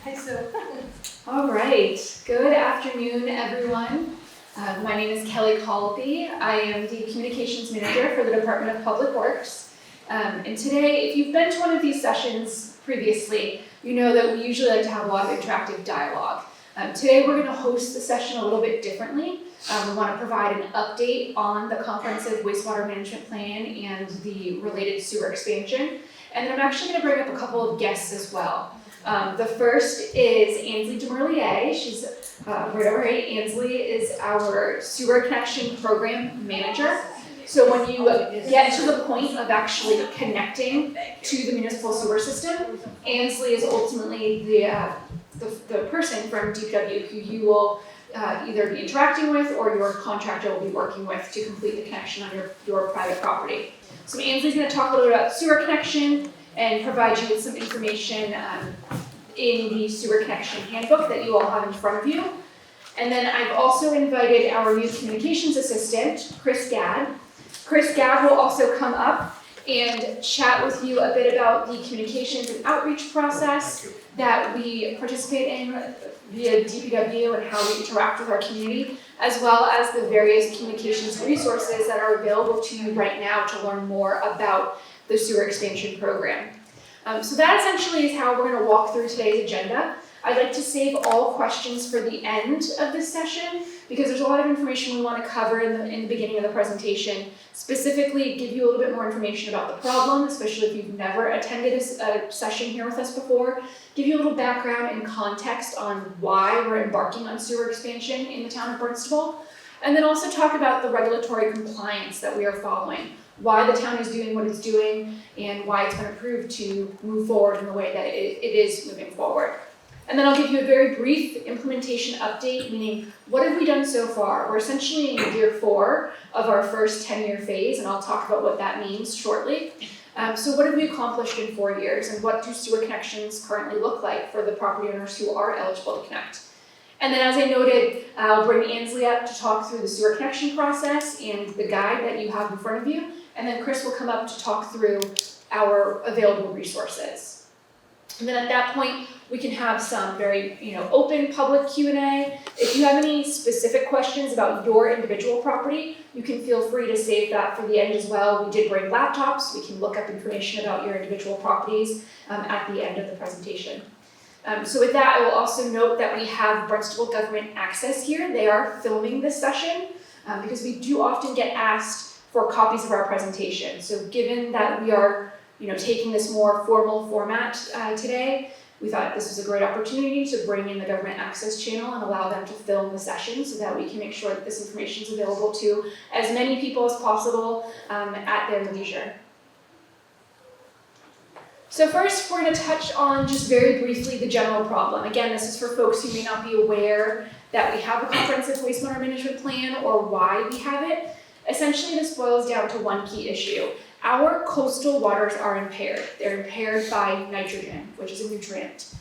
Hi, Sue. All right. Good afternoon, everyone. My name is Kelly Colby. I am the Communications Manager for the Department of Public Works. And today, if you've been to one of these sessions previously, you know that we usually like to have a lot of interactive dialogue. Today, we're going to host the session a little bit differently. We want to provide an update on the comprehensive wastewater management plan and the related sewer expansion. And then I'm actually going to bring up a couple of guests as well. The first is Ansley Demerlier. She's right over here. Ansley is our sewer connection program manager. So when you get to the point of actually connecting to the municipal sewer system, Ansley is ultimately the person from DPW who you will either be interacting with or your contractor will be working with to complete the connection on your private property. So Ansley's going to talk a little bit about sewer connection and provide you with some information in the sewer connection handbook that you all have in front of you. And then I've also invited our new communications assistant, Chris Gadd. Chris Gadd will also come up and chat with you a bit about the communications and outreach process that we participate in via DPW and how we interact with our community, as well as the various communications resources that are available to you right now to learn more about the sewer expansion program. So that essentially is how we're going to walk through today's agenda. I'd like to save all questions for the end of this session because there's a lot of information we want to cover in the beginning of the presentation, specifically give you a little bit more information about the problem, especially if you've never attended a session here with us before, give you a little background and context on why we're embarking on sewer expansion in the town of Barnstable, and then also talk about the regulatory compliance that we are following, why the town is doing what it's doing, and why it's been approved to move forward in the way that it is moving forward. And then I'll give you a very brief implementation update, meaning what have we done so far? We're essentially in year 4 of our first 10-year phase, and I'll talk about what that means shortly. So what have we accomplished in 4 years, and what do sewer connections currently look like for the property owners who are eligible to connect? And then as I noted, I'll bring Ansley up to talk through the sewer connection process and the guide that you have in front of you. And then Chris will come up to talk through our available resources. And then at that point, we can have some very open public Q&A. If you have any specific questions about your individual property, you can feel free to save that for the end as well. We did bring laptops. We can look up information about your individual properties at the end of the presentation. So with that, I will also note that we have Barnstable Government Access here. They are filming this session because we do often get asked for copies of our presentation. So given that we are taking this more formal format today, we thought this was a great opportunity to bring in the Government Access channel and allow them to film the session so that we can make sure that this information is available to as many people as possible at their leisure. So first, we're going to touch on just very briefly the general problem. Again, this is for folks who may not be aware that we have a comprehensive wastewater management plan or why we have it. Essentially, this boils down to one key issue. Our coastal waters are impaired. They're impaired by nitrogen, which is a nutrient.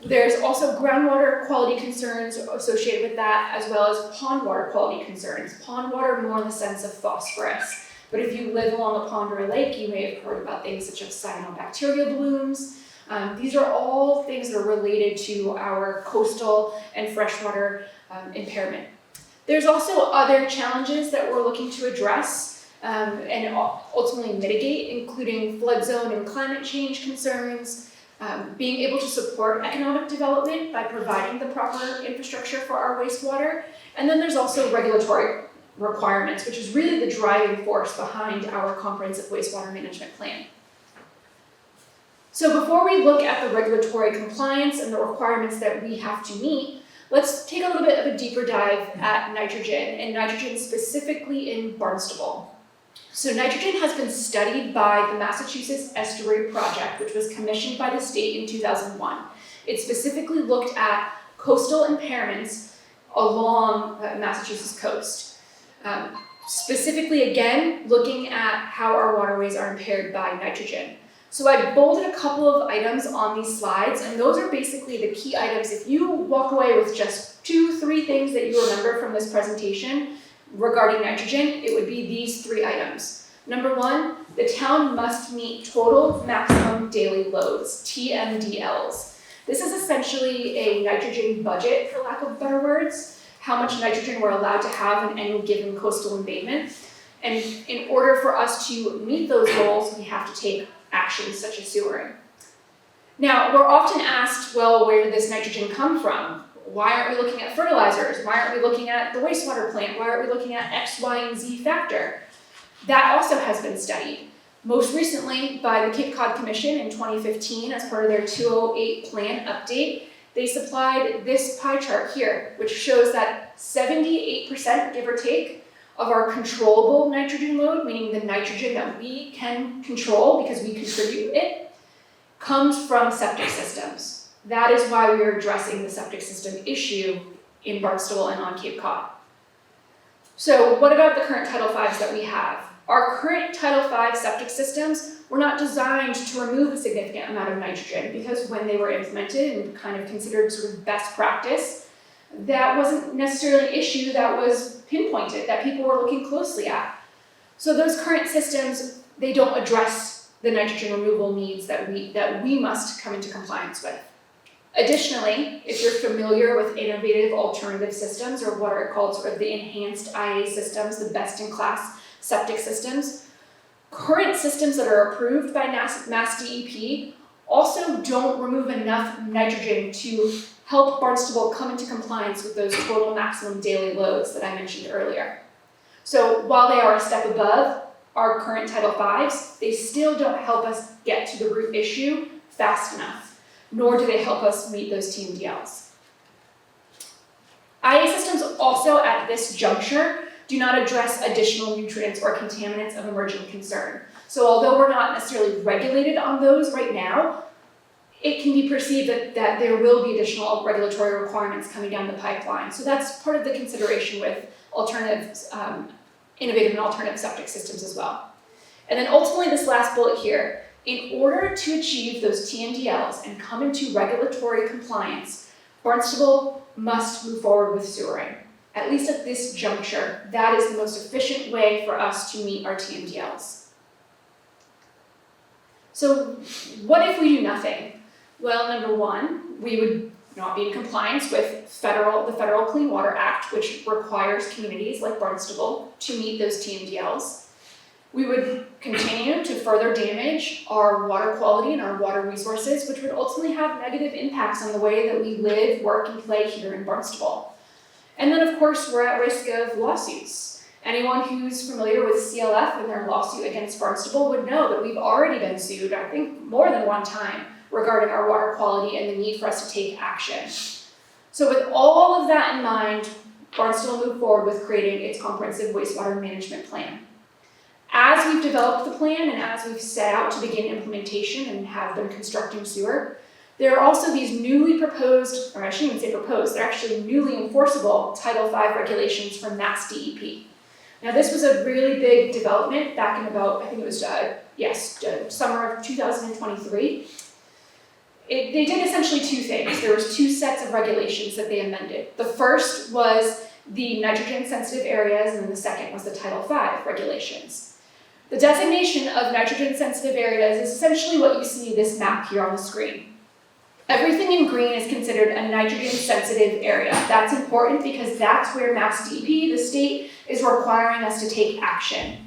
There's also groundwater quality concerns associated with that, as well as pond water quality concerns. Pond water more in the sense of phosphorus. But if you live along a pond or a lake, you may have heard about things such as cyanobacteria blooms. These are all things that are related to our coastal and freshwater impairment. There's also other challenges that we're looking to address and ultimately mitigate, including flood zone and climate change concerns, being able to support economic development by providing the proper infrastructure for our wastewater, and then there's also regulatory requirements, which is really the driving force behind our comprehensive wastewater management plan. So before we look at the regulatory compliance and the requirements that we have to meet, let's take a little bit of a deeper dive at nitrogen, and nitrogen specifically in Barnstable. So nitrogen has been studied by the Massachusetts Estuary Project, which was commissioned by the state in 2001. It specifically looked at coastal impairments along the Massachusetts coast. Specifically, again, looking at how our waterways are impaired by nitrogen. So I bolded a couple of items on these slides, and those are basically the key items. If you walk away with just 2-3 things that you remember from this presentation regarding nitrogen, it would be these 3 items. Number 1, the town must meet total maximum daily loads, TMDLs. This is essentially a nitrogen budget, for lack of better words, how much nitrogen we're allowed to have in any given coastal embankment. And in order for us to meet those goals, we have to take actions such as sewering. Now, we're often asked, well, where did this nitrogen come from? Why aren't we looking at fertilizers? Why aren't we looking at the wastewater plant? Why aren't we looking at X, Y, and Z factor? That also has been studied. Most recently by the Cape Cod Commission in 2015 as part of their 208 plan update, they supplied this pie chart here, which shows that 78%, give or take, of our controllable nitrogen load, meaning the nitrogen that we can control because we contribute it, comes from septic systems. That is why we are addressing the septic system issue in Barnstable and on Cape Cod. So what about the current Title Vs that we have? Our current Title V septic systems were not designed to remove a significant amount of nitrogen because when they were implemented and kind of considered sort of best practice, that wasn't necessarily an issue that was pinpointed, that people were looking closely at. So those current systems, they don't address the nitrogen removal needs that we must come into compliance with. Additionally, if you're familiar with innovative alternative systems, or what are called sort of the enhanced IA systems, the best-in-class septic systems, current systems that are approved by Mass DEP also don't remove enough nitrogen to help Barnstable come into compliance with those total maximum daily loads that I mentioned earlier. So while they are a step above our current Title Vs, they still don't help us get to the root issue fast enough, nor do they help us meet those TMDLs. IA systems also at this juncture do not address additional nutrients or contaminants of emerging concern. So although we're not necessarily regulated on those right now, it can be perceived that there will be additional regulatory requirements coming down the pipeline. So that's part of the consideration with alternatives, innovative and alternative septic systems as well. And then ultimately this last bullet here, in order to achieve those TMDLs and come into regulatory compliance, Barnstable must move forward with sewering. At least at this juncture, that is the most efficient way for us to meet our TMDLs. So what if we do nothing? Well, number one, we would not be in compliance with the Federal Clean Water Act, which requires communities like Barnstable to meet those TMDLs. We would continue to further damage our water quality and our water resources, which would ultimately have negative impacts on the way that we live, work, and play here in Barnstable. And then, of course, we're at risk of lawsuits. Anyone who's familiar with CLF and their lawsuit against Barnstable would know that we've already been sued, I think, more than one time regarding our water quality and the need for us to take action. So with all of that in mind, Barnstable moved forward with creating its comprehensive wastewater management plan. As we've developed the plan and as we've set out to begin implementation and have been constructing sewer, there are also these newly proposed, or I shouldn't even say proposed, they're actually newly enforceable Title V regulations from Mass DEP. Now this was a really big development back in about, I think it was, summer of 2023. They did essentially two things. There was two sets of regulations that they amended. The first was the nitrogen-sensitive areas, and then the second was the Title V regulations. The designation of nitrogen-sensitive areas is essentially what you see this map here on the screen. Everything in green is considered a nitrogen-sensitive area. That's important because that's where Mass DEP, the state, is requiring us to take action.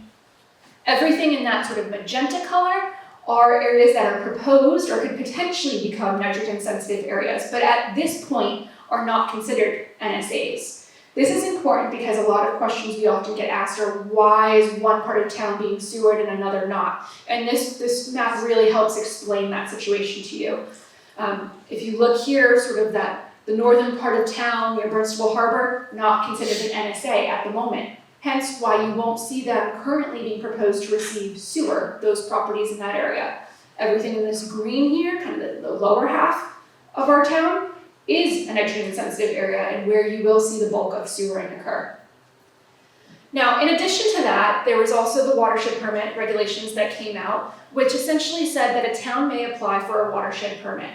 Everything in that sort of magenta color are areas that are proposed or could potentially become nitrogen-sensitive areas, but at this point are not considered NSAs. This is important because a lot of questions we often get asked are, why is one part of town being sewered and another not? And this map really helps explain that situation to you. If you look here, sort of the northern part of town near Barnstable Harbor, not considered an NSA at the moment. Hence why you won't see them currently being proposed to receive sewer, those properties in that area. Everything in this green here, kind of the lower half of our town, is a nitrogen-sensitive area and where you will see the bulk of sewering occur. Now, in addition to that, there was also the watershed permit regulations that came out, which essentially said that a town may apply for a watershed permit.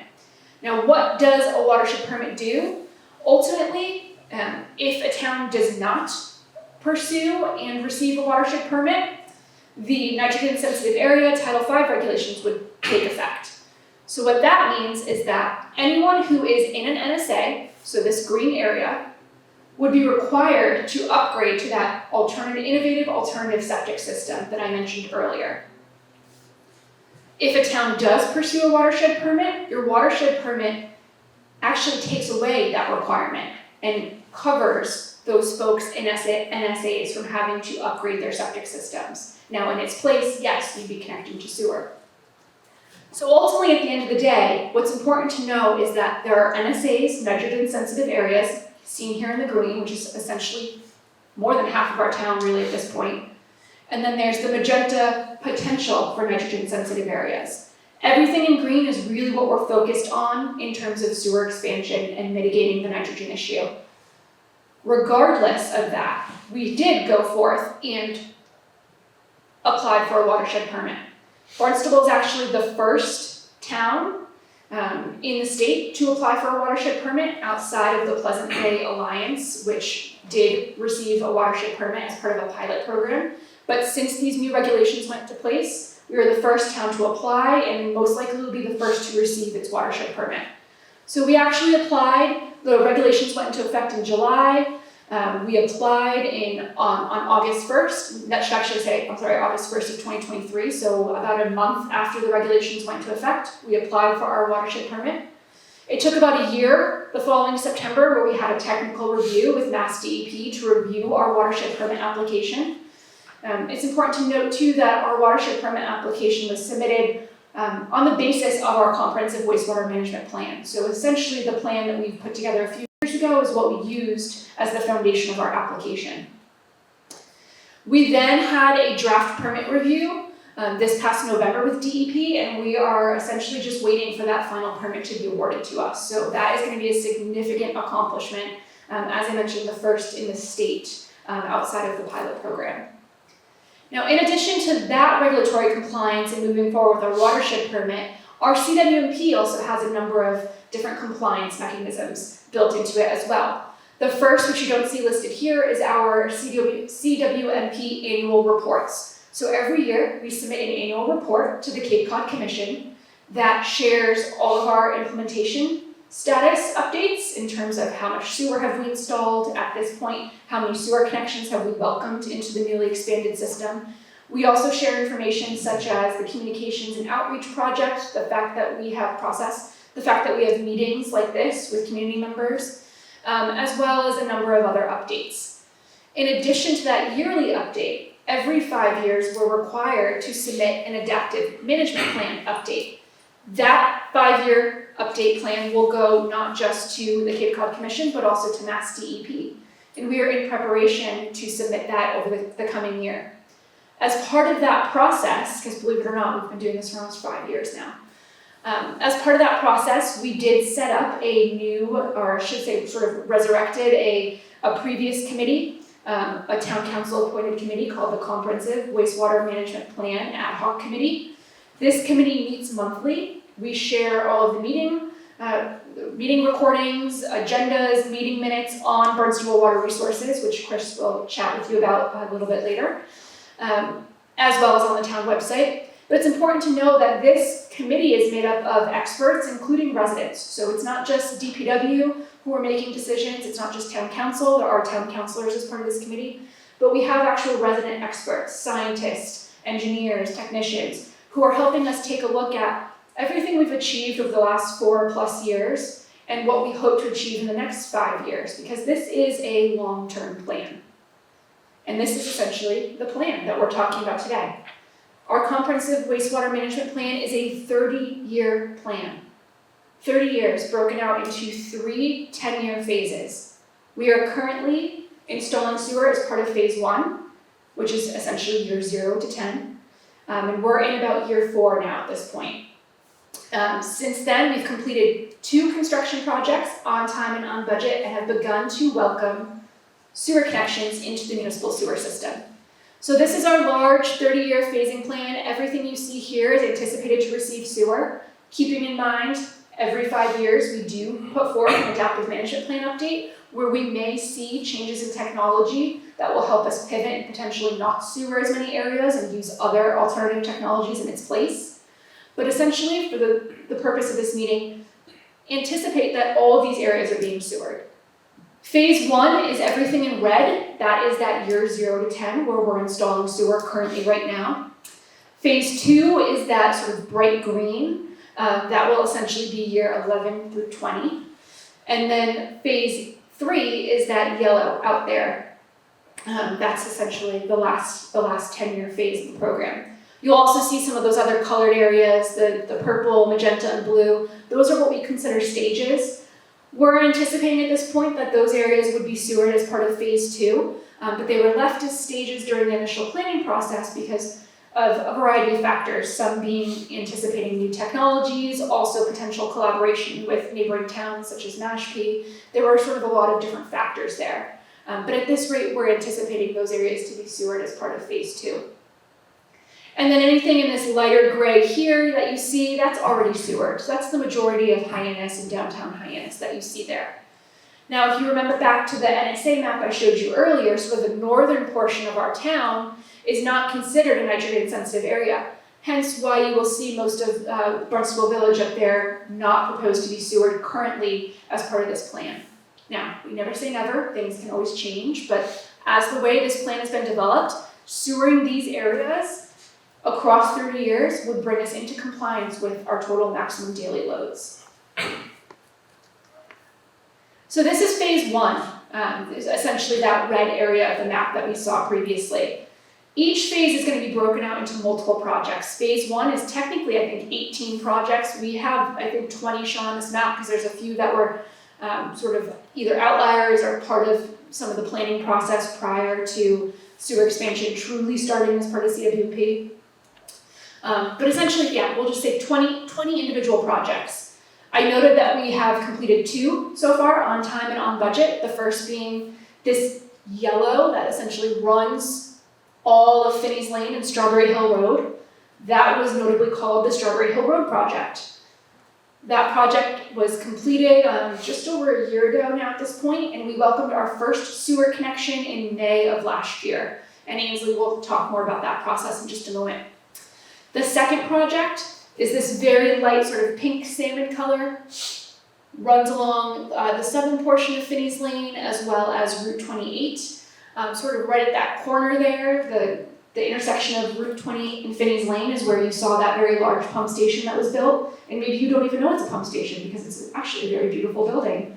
Now, what does a watershed permit do? Ultimately, if a town does not pursue and receive a watershed permit, the nitrogen-sensitive area Title V regulations would take effect. So what that means is that anyone who is in an NSA, so this green area, would be required to upgrade to that innovative alternative septic system that I mentioned earlier. If a town does pursue a watershed permit, your watershed permit actually takes away that requirement and covers those folks in NSAs from having to upgrade their septic systems. Now in its place, yes, you'd be connecting to sewer. So ultimately, at the end of the day, what's important to know is that there are NSAs, nitrogen sensitive areas, seen here in the green, which is essentially more than half of our town really at this point. And then there's the magenta potential for nitrogen sensitive areas. Everything in green is really what we're focused on in terms of sewer expansion and mitigating the nitrogen issue. Regardless of that, we did go forth and apply for a watershed permit. Barnstable is actually the first town in the state to apply for a watershed permit outside of the Pleasant Bay Alliance, which did receive a watershed permit as part of a pilot program. But since these new regulations went into place, we were the first town to apply and most likely will be the first to receive its watershed permit. So we actually applied, the regulations went into effect in July. We applied on August 1st, that should actually say, August 1st of 2023, so about a month after the regulations went into effect, we applied for our watershed permit. It took about a year the following September where we had a technical review with Mass DEP to review our watershed permit application. It's important to note too that our watershed permit application was submitted on the basis of our comprehensive wastewater management plan. So essentially the plan that we put together a few years ago is what we used as the foundation of our application. We then had a draft permit review this past November with DEP, and we are essentially just waiting for that final permit to be awarded to us. So that is going to be a significant accomplishment, as I mentioned, the first in the state outside of the pilot program. Now, in addition to that regulatory compliance and moving forward with our watershed permit, our CWMP also has a number of different compliance mechanisms built into it as well. The first, which you don't see listed here, is our CWMP annual reports. So every year we submit an annual report to the Cape Cod Commission that shares all of our implementation status updates in terms of how much sewer have we installed at this point, how many sewer connections have we welcomed into the newly expanded system. We also share information such as the communications and outreach project, the fact that we have meetings like this with community members, as well as a number of other updates. In addition to that yearly update, every 5 years we're required to submit an adaptive management plan update. That 5-year update plan will go not just to the Cape Cod Commission, but also to Mass DEP. And we are in preparation to submit that over the coming year. As part of that process, because believe it or not, we've been doing this for almost 5 years now. As part of that process, we did set up a new, or I should say sort of resurrected a previous committee, a town council appointed committee called the Comprehensive Wastewater Management Plan Ad Hoc Committee. This committee meets monthly. We share all of the meeting recordings, agendas, meeting minutes on Barnstable Water Resources, which Chris will chat with you about a little bit later, as well as on the town website. But it's important to know that this committee is made up of experts, including residents. So it's not just DPW who are making decisions, it's not just town council, there are town councilors as part of this committee, but we have actual resident experts, scientists, engineers, technicians, who are helping us take a look at everything we've achieved over the last 4+ years and what we hope to achieve in the next 5 years, because this is a long-term plan. And this is essentially the plan that we're talking about today. Our comprehensive wastewater management plan is a 30-year plan. 30 years broken out into 3 10-year phases. We are currently installing sewer as part of phase 1, which is essentially year 0 to 10. And we're in about year 4 now at this point. Since then, we've completed 2 construction projects on time and on budget and have begun to welcome sewer connections into the municipal sewer system. So this is our large 30-year phasing plan. Everything you see here is anticipated to receive sewer. Keeping in mind, every 5 years we do put forth an adaptive management plan update where we may see changes in technology that will help us pivot and potentially not sewer as many areas and use other alternative technologies in its place. But essentially, for the purpose of this meeting, anticipate that all of these areas are being sewered. Phase 1 is everything in red. That is that year 0 to 10 where we're installing sewer currently right now. Phase 2 is that sort of bright green. That will essentially be year 11 through 20. And then phase 3 is that yellow out there. That's essentially the last 10-year phase of the program. You'll also see some of those other colored areas, the purple, magenta, and blue. Those are what we consider stages. We're anticipating at this point that those areas would be sewered as part of phase 2, but they were left as stages during the initial planning process because of a variety of factors, some being anticipating new technologies, also potential collaboration with neighboring towns such as Mashpee. There were sort of a lot of different factors there. But at this rate, we're anticipating those areas to be sewered as part of phase 2. And then anything in this lighter gray here that you see, that's already sewered. So that's the majority of Hyannis and downtown Hyannis that you see there. Now, if you remember back to the NSA map I showed you earlier, sort of the northern portion of our town is not considered a nitrogen-sensitive area. Hence why you will see most of Barnstable Village up there not proposed to be sewered currently as part of this plan. Now, we never say never, things can always change, but as the way this plan has been developed, sewering these areas across 30 years would bring us into compliance with our total maximum daily loads. So this is phase 1, is essentially that red area of the map that we saw previously. Each phase is going to be broken out into multiple projects. Phase 1 is technically, I think, 18 projects. We have, I think, 20 shown on this map because there's a few that were sort of either outliers or part of some of the planning process prior to sewer expansion truly starting as part of CWP. But essentially, yeah, we'll just say 20 individual projects. I noted that we have completed 2 so far, on time and on budget. The first being this yellow that essentially runs all of Finney's Lane and Strawberry Hill Road. That was notably called the Strawberry Hill Road Project. That project was completed just over a year ago now at this point, and we welcomed our first sewer connection in May of last year. And Ainsley will talk more about that process in just a moment. The second project is this very light sort of pink salmon color, runs along the southern portion of Finney's Lane as well as Route 28. Sort of right at that corner there, the intersection of Route 28 and Finney's Lane is where you saw that very large pump station that was built. And maybe you don't even know it's a pump station because it's actually a very beautiful building.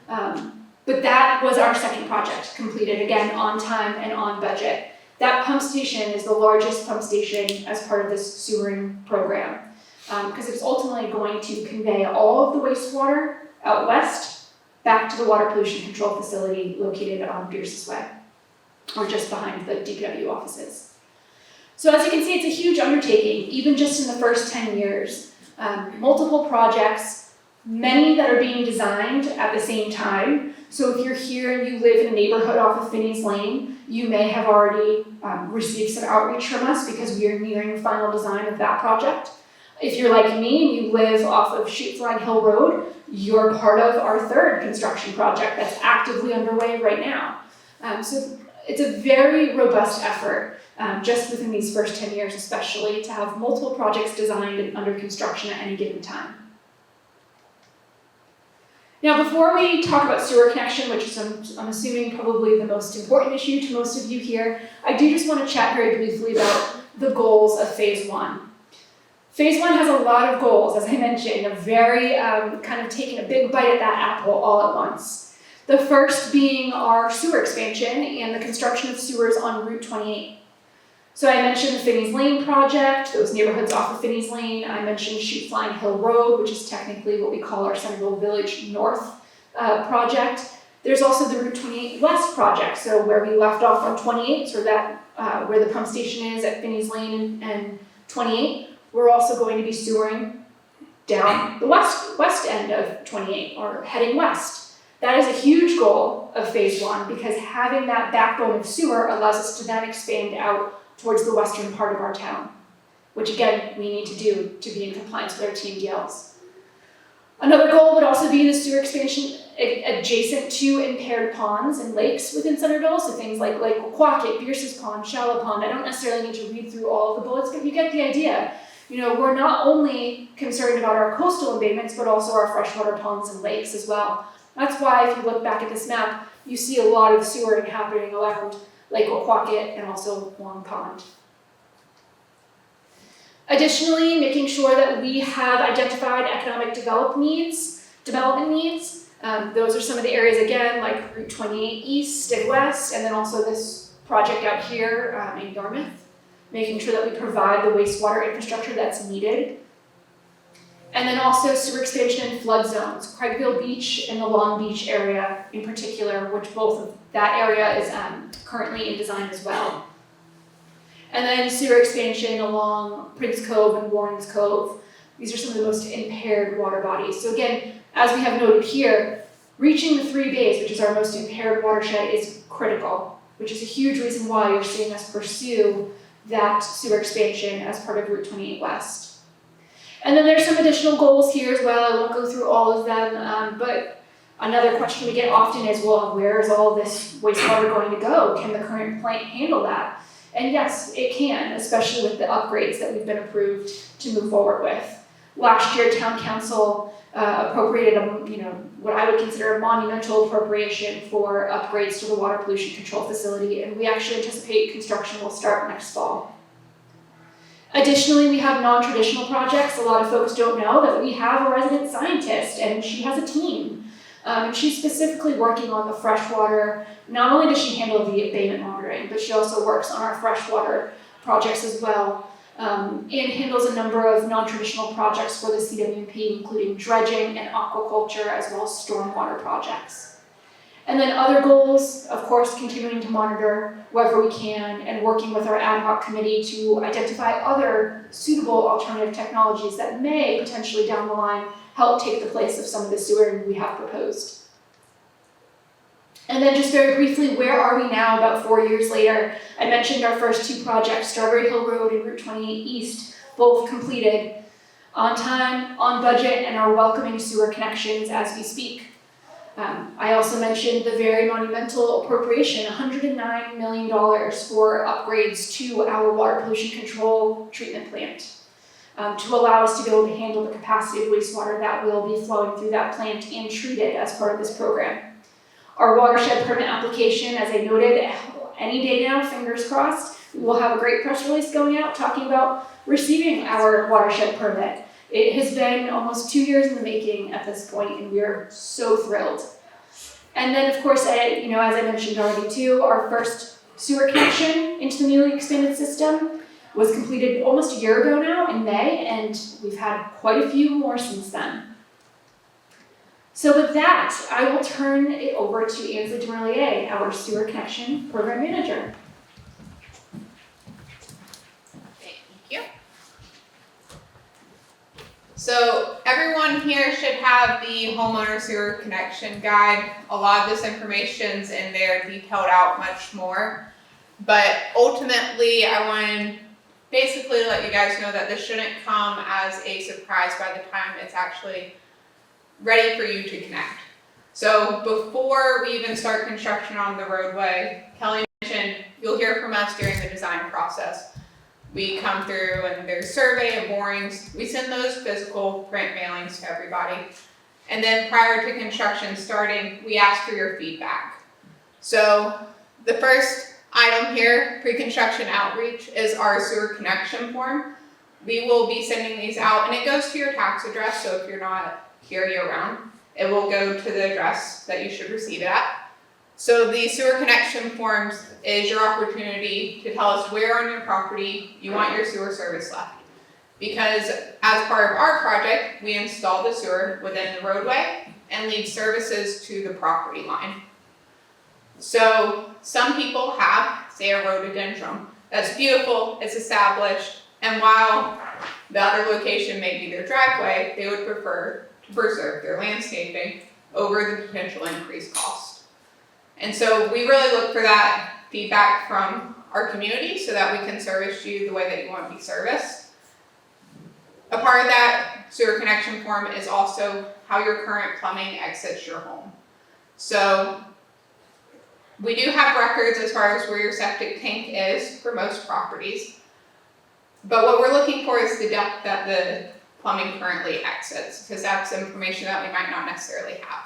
But that was our second project, completed again on time and on budget. That pump station is the largest pump station as part of this sewering program because it's ultimately going to convey all of the wastewater out west back to the water pollution control facility located on Bierce's Way, or just behind the DPW offices. So as you can see, it's a huge undertaking, even just in the first 10 years. Multiple projects, many that are being designed at the same time. So if you're here and you live in a neighborhood off of Finney's Lane, you may have already received some outreach from us because we are nearing final design of that project. If you're like me and you live off of Shootflag Hill Road, you're part of our third construction project that's actively underway right now. So it's a very robust effort, just within these first 10 years especially, to have multiple projects designed and under construction at any given time. Now, before we talk about sewer connection, which is, I'm assuming, probably the most important issue to most of you here, I do just want to chat very briefly about the goals of Phase 1. Phase 1 has a lot of goals, as I mentioned, of very kind of taking a big bite at that apple all at once. The first being our sewer expansion and the construction of sewers on Route 28. So I mentioned the Finney's Lane project, those neighborhoods off of Finney's Lane. I mentioned Shootflag Hill Road, which is technically what we call our Centerville Village North project. There's also the Route 28 West project, so where we left off on 28, so that where the pump station is at Finney's Lane and 28. We're also going to be sewering down the west end of 28, or heading west. That is a huge goal of Phase 1 because having that backbone of sewer allows us to then expand out towards the western part of our town, which again, we need to do to be in compliance with our TMDLs. Another goal would also be the sewer expansion adjacent to impaired ponds and lakes within Centerville, so things like Lake Quacket, Bierce's Pond, Shallow Pond. I don't necessarily need to read through all of the bullets, but you get the idea. we're not only concerned about our coastal embayments, but also our freshwater ponds and lakes as well. That's why if you look back at this map, you see a lot of sewering happening around Lake Oquawket and also Long Pond. Additionally, making sure that we have identified economic development needs. Those are some of the areas, again, like Route 28 East and West, and then also this project out here in Yarmouth, making sure that we provide the wastewater infrastructure that's needed. And then also sewer expansion and flood zones, Craigville Beach and the Long Beach area in particular, which both of that area is currently in design as well. And then sewer expansion along Prince Cove and Warrens Cove. These are some of the most impaired water bodies. So again, as we have noted here, reaching the 3 bays, which is our most impaired watershed, is critical, which is a huge reason why you're seeing us pursue that sewer expansion as part of Route 28 West. And then there's some additional goals here as well. I won't go through all of them, but another question we get often is, well, where is all this wastewater going to go? Can the current plant handle that? And yes, it can, especially with the upgrades that we've been approved to move forward with. Last year, Town Council appropriated what I would consider a monumental appropriation for upgrades to the water pollution control facility, and we actually anticipate construction will start next fall. Additionally, we have non-traditional projects. A lot of folks don't know that we have a resident scientist, and she has a team. And she's specifically working on the freshwater. Not only does she handle the abatement monitoring, but she also works on our freshwater projects as well, and handles a number of non-traditional projects for the CWP, including dredging and aquaculture, as well as stormwater projects. And then other goals, of course, continuing to monitor wherever we can and working with our ad hoc committee to identify other suitable alternative technologies that may potentially down the line help take the place of some of the sewering we have proposed. And then just very briefly, where are we now about 4 years later? I mentioned our first 2 projects, Strawberry Hill Road and Route 28 East, both completed on time, on budget, and are welcoming sewer connections as we speak. I also mentioned the very monumental appropriation, $109 million for upgrades to our water pollution control treatment plant, to allow us to be able to handle the capacity of wastewater that will be flowing through that plant and treated as part of this program. Our watershed permit application, as I noted, any day now, fingers crossed, we will have a great press release going out talking about receiving our watershed permit. It has been almost 2 years in the making at this point, and we are so thrilled. And then, of course, as I mentioned already too, our first sewer connection into the newly expanded system was completed almost a year ago now in May, and we've had quite a few more since then. So with that, I will turn it over to Ansley Demerlier, our Sewer Connection Program Manager. Thank you. So everyone here should have the homeowner sewer connection guide. A lot of this information's in there, detailed out much more. But ultimately, I want to basically let you guys know that this shouldn't come as a surprise by the time it's actually ready for you to connect. So before we even start construction on the roadway, Kelly mentioned you'll hear from us during the design process. We come through and there's survey and borings. We send those physical print mailings to everybody. And then prior to construction starting, we ask for your feedback. So the first item here, pre-construction outreach, is our sewer connection form. We will be sending these out, and it goes to your tax address, so if you're not here year-round, it will go to the address that you should receive it at. So the sewer connection forms is your opportunity to tell us where on your property you want your sewer service left. Because as part of our project, we install the sewer within the roadway and lead services to the property line. So some people have, say, a rhododendron. That's beautiful, it's established, and while the other location may be their driveway, they would prefer to preserve their landscaping over the potential increased cost. And so we really look for that feedback from our community so that we can service you the way that you want to be serviced. A part of that sewer connection form is also how your current plumbing exits your home. So we do have records as far as where your septic tank is for most properties. But what we're looking for is the depth that the plumbing currently exits, because that's information that we might not necessarily have.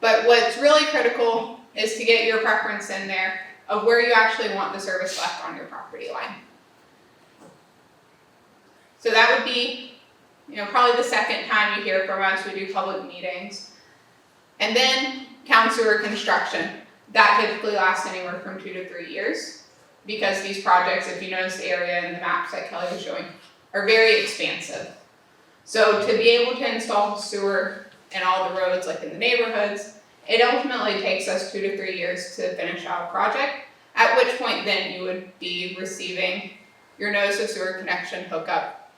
But what's really critical is to get your preference in there of where you actually want the service left on your property line. So that would be, probably the second time you hear from us. We do public meetings. And then town sewer construction. That typically lasts anywhere from 2 to 3 years, because these projects, if you notice the area and the maps that Kelly was showing, are very expansive. So to be able to install sewer in all the roads, like in the neighborhoods, it ultimately takes us 2 to 3 years to finish out a project, at which point then you would be receiving your notice of sewer connection hookup.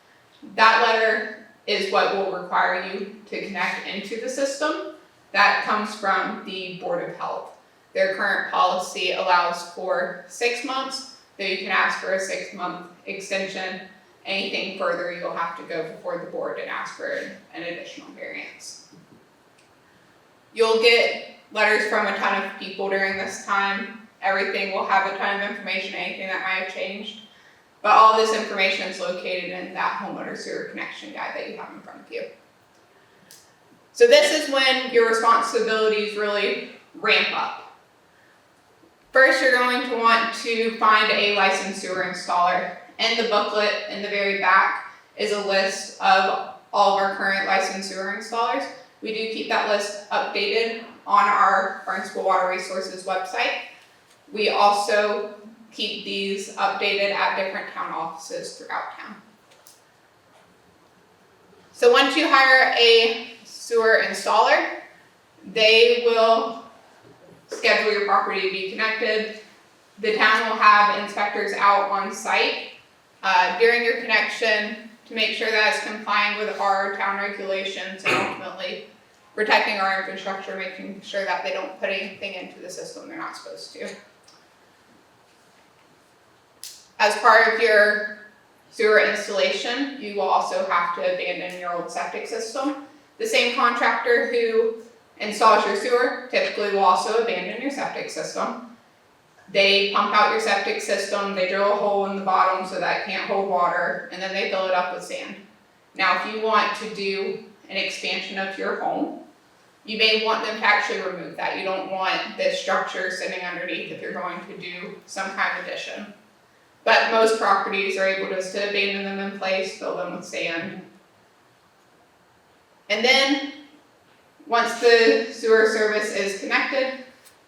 That letter is what will require you to connect into the system. That comes from the Board of Health. Their current policy allows for 6 months, though you can ask for a 6-month extension. Anything further, you'll have to go before the board and ask for an additional variance. You'll get letters from a ton of people during this time. Everything will have a ton of information, anything that might have changed. But all this information is located in that homeowner sewer connection guide that you have in front of you. So this is when your responsibilities really ramp up. First, you're going to want to find a licensed sewer installer. In the booklet in the very back is a list of all of our current licensed sewer installers. We do keep that list updated on our Barnstable Water Resources website. We also keep these updated at different town offices throughout town. So once you hire a sewer installer, they will schedule your property to be connected. The town will have inspectors out on site during your connection to make sure that it's complying with our town regulations and ultimately protecting our infrastructure, making sure that they don't put anything into the system they're not supposed to. As part of your sewer installation, you will also have to abandon your old septic system. The same contractor who installs your sewer typically will also abandon your septic system. They pump out your septic system, they drill a hole in the bottom so that it can't hold water, and then they fill it up with sand. Now, if you want to do an expansion of your home, you may want them to actually remove that. You don't want this structure sitting underneath if you're going to do some kind of addition. But most properties are able just to abandon them in place, fill them with sand. And then, once the sewer service is connected,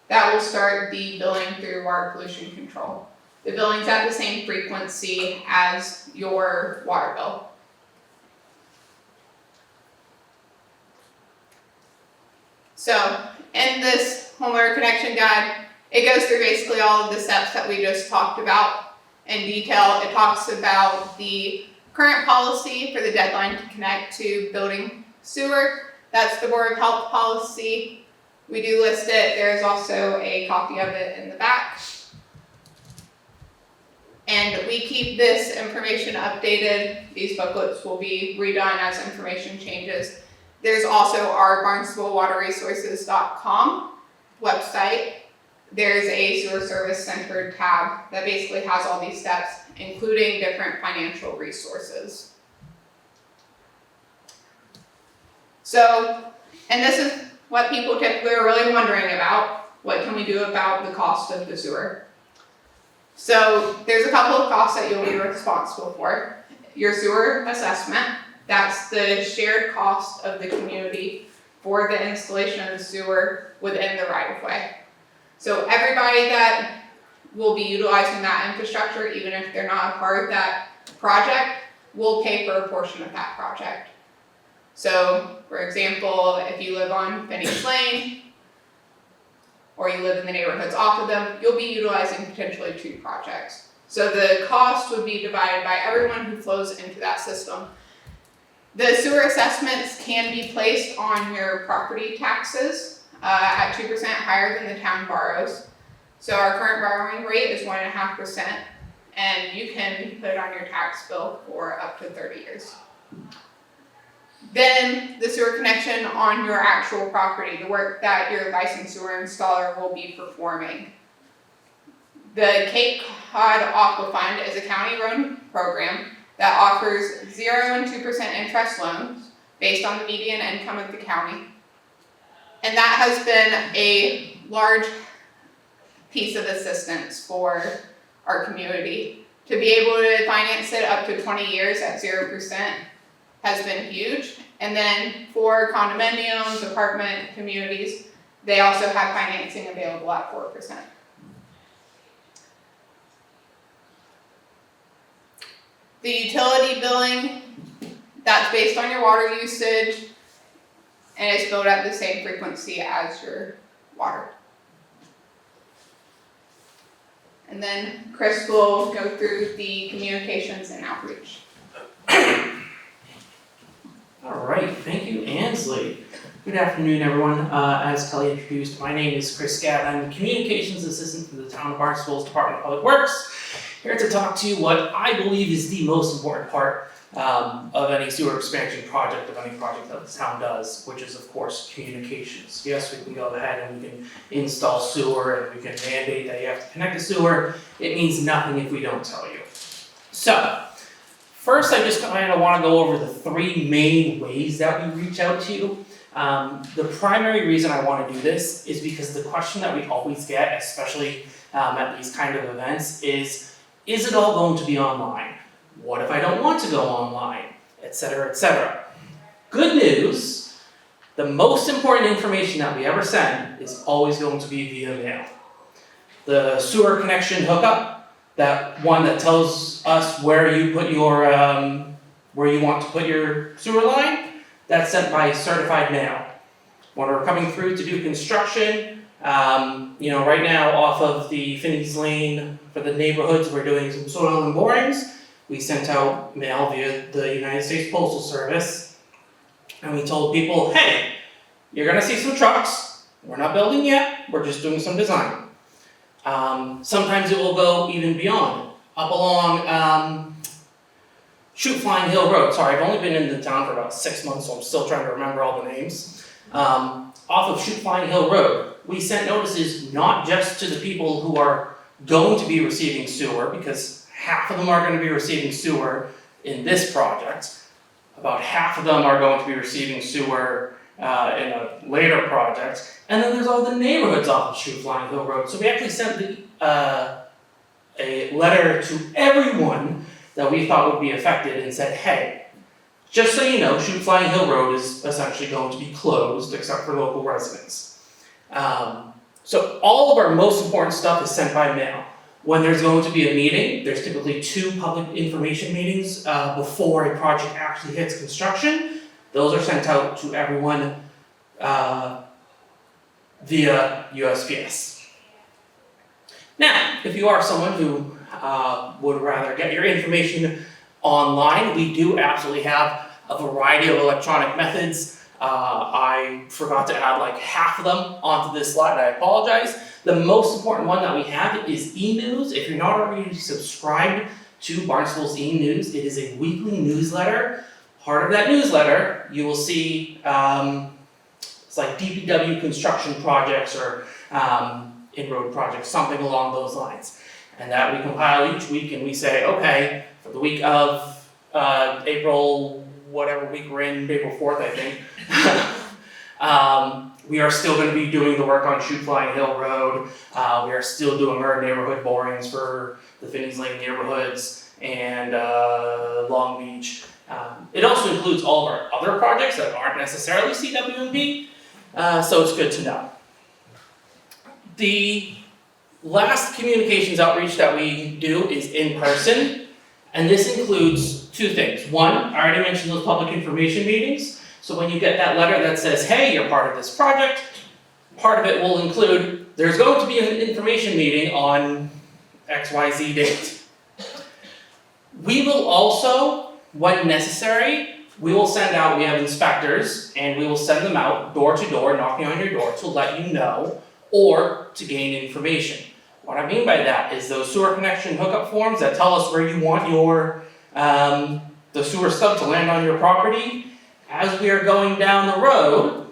that will start the billing through water pollution control. The billing's at the same frequency as your water bill. So, in this homeowner connection guide, it goes through basically all of the steps that we just talked about in detail. It talks about the current policy for the deadline to connect to building sewer. That's the Board of Health policy. We do list it. There's also a copy of it in the back. And we keep this information updated. These booklets will be redone as information changes. There's also our barnstablewaterresources.com website. There's a sewer service center tab that basically has all these steps, including different financial resources. So, and this is what people typically are really wondering about. What can we do about the cost of the sewer? So there's a couple of costs that you'll be responsible for. Your sewer assessment, that's the shared cost of the community for the installation of the sewer within the right of way. So everybody that will be utilizing that infrastructure, even if they're not a part of that project, will pay for a portion of that project. So, for example, if you live on Phineas Lane, or you live in the neighborhoods off of them, you'll be utilizing potentially 2 projects. So the cost would be divided by everyone who flows into that system. The sewer assessments can be placed on your property taxes at 2% higher than the town borrows. So our current borrowing rate is 1.5%, and you can put it on your tax bill for up to 30 years. Then the sewer connection on your actual property, the work that your licensed sewer installer will be performing. The Cape Cod Aqua Fund is a county-run program that offers 0 and 2% interest loans based on the median income of the county. And that has been a large piece of assistance for our community. To be able to finance it up to 20 years at 0% has been huge. And then for condominiums, apartment communities, they also have financing available at 4%. The utility billing, that's based on your water usage, and it's billed at the same frequency as your water. And then Chris will go through the communications and outreach. All right, thank you, Ansley. Good afternoon, everyone. As Kelly introduced, my name is Chris Gadd. I'm the Communications Assistant for the Town of Barnstable's Department of Public Works. Here to talk to you what I believe is the most important part of any sewer expansion project, of any project that the town does, which is, of course, communications. Yes, we can go ahead and we can install sewer and we can mandate that you have to connect to sewer. It means nothing if we don't tell you. So, first, I just kind of want to go over the 3 main ways that we reach out to you. The primary reason I want to do this is because the question that we always get, especially at these kind of events, is it all going to be online? What if I don't want to go online? Etc., etc. Good news, the most important information that we ever send is always going to be via mail. The sewer connection hookup, that one that tells us where you put your, where you want to put your sewer line, that's sent by certified mail. When we're coming through to do construction, right now off of the Finney's Lane for the neighborhoods, we're doing some soil and borings. We sent out mail via the United States Postal Service, and we told people, hey, you're gonna see some trucks. We're not building yet, we're just doing some design. Sometimes it will go even beyond, up along Shoot Flying Hill Road. Sorry, I've only been in the town for about 6 months, so I'm still trying to remember all the names. Off of Shoot Flying Hill Road, we sent notices not just to the people who are going to be receiving sewer, because half of them are going to be receiving sewer in this project. About half of them are going to be receiving sewer in a later project. And then there's all the neighborhoods off of Shoot Flying Hill Road. So we actually sent a letter to everyone that we thought would be affected and said, hey, just so you know, Shoot Flying Hill Road is essentially going to be closed except for local residents. So all of our most important stuff is sent by mail. When there's going to be a meeting, there's typically 2 public information meetings before a project actually hits construction. Those are sent out to everyone via USPS. Now, if you are someone who would rather get your information online, we do absolutely have a variety of electronic methods. I forgot to add like half of them onto this slide, I apologize. The most important one that we have is e-news. If you're not already subscribed to Barnstable's e-news, it is a weekly newsletter. Part of that newsletter, you will see it's like DPW construction projects or in-road projects, something along those lines. And that we compile each week and we say, okay, for the week of April, whatever week we're in, April 4th, I think, we are still going to be doing the work on Shoot Flying Hill Road. We are still doing our neighborhood borings for the Finney's Lane neighborhoods and Long Beach. It also includes all of our other projects that aren't necessarily CWMP, so it's good to know. The last communications outreach that we do is in person, and this includes 2 things. One, I already mentioned those public information meetings. So when you get that letter that says, hey, you're part of this project, part of it will include, there's going to be an information meeting on XYZ date. We will also, when necessary, we will send out, we have inspectors, and we will send them out door to door, knocking on your door to let you know or to gain information. What I mean by that is those sewer connection hookup forms that tell us where you want your the sewer stub to land on your property. As we are going down the road,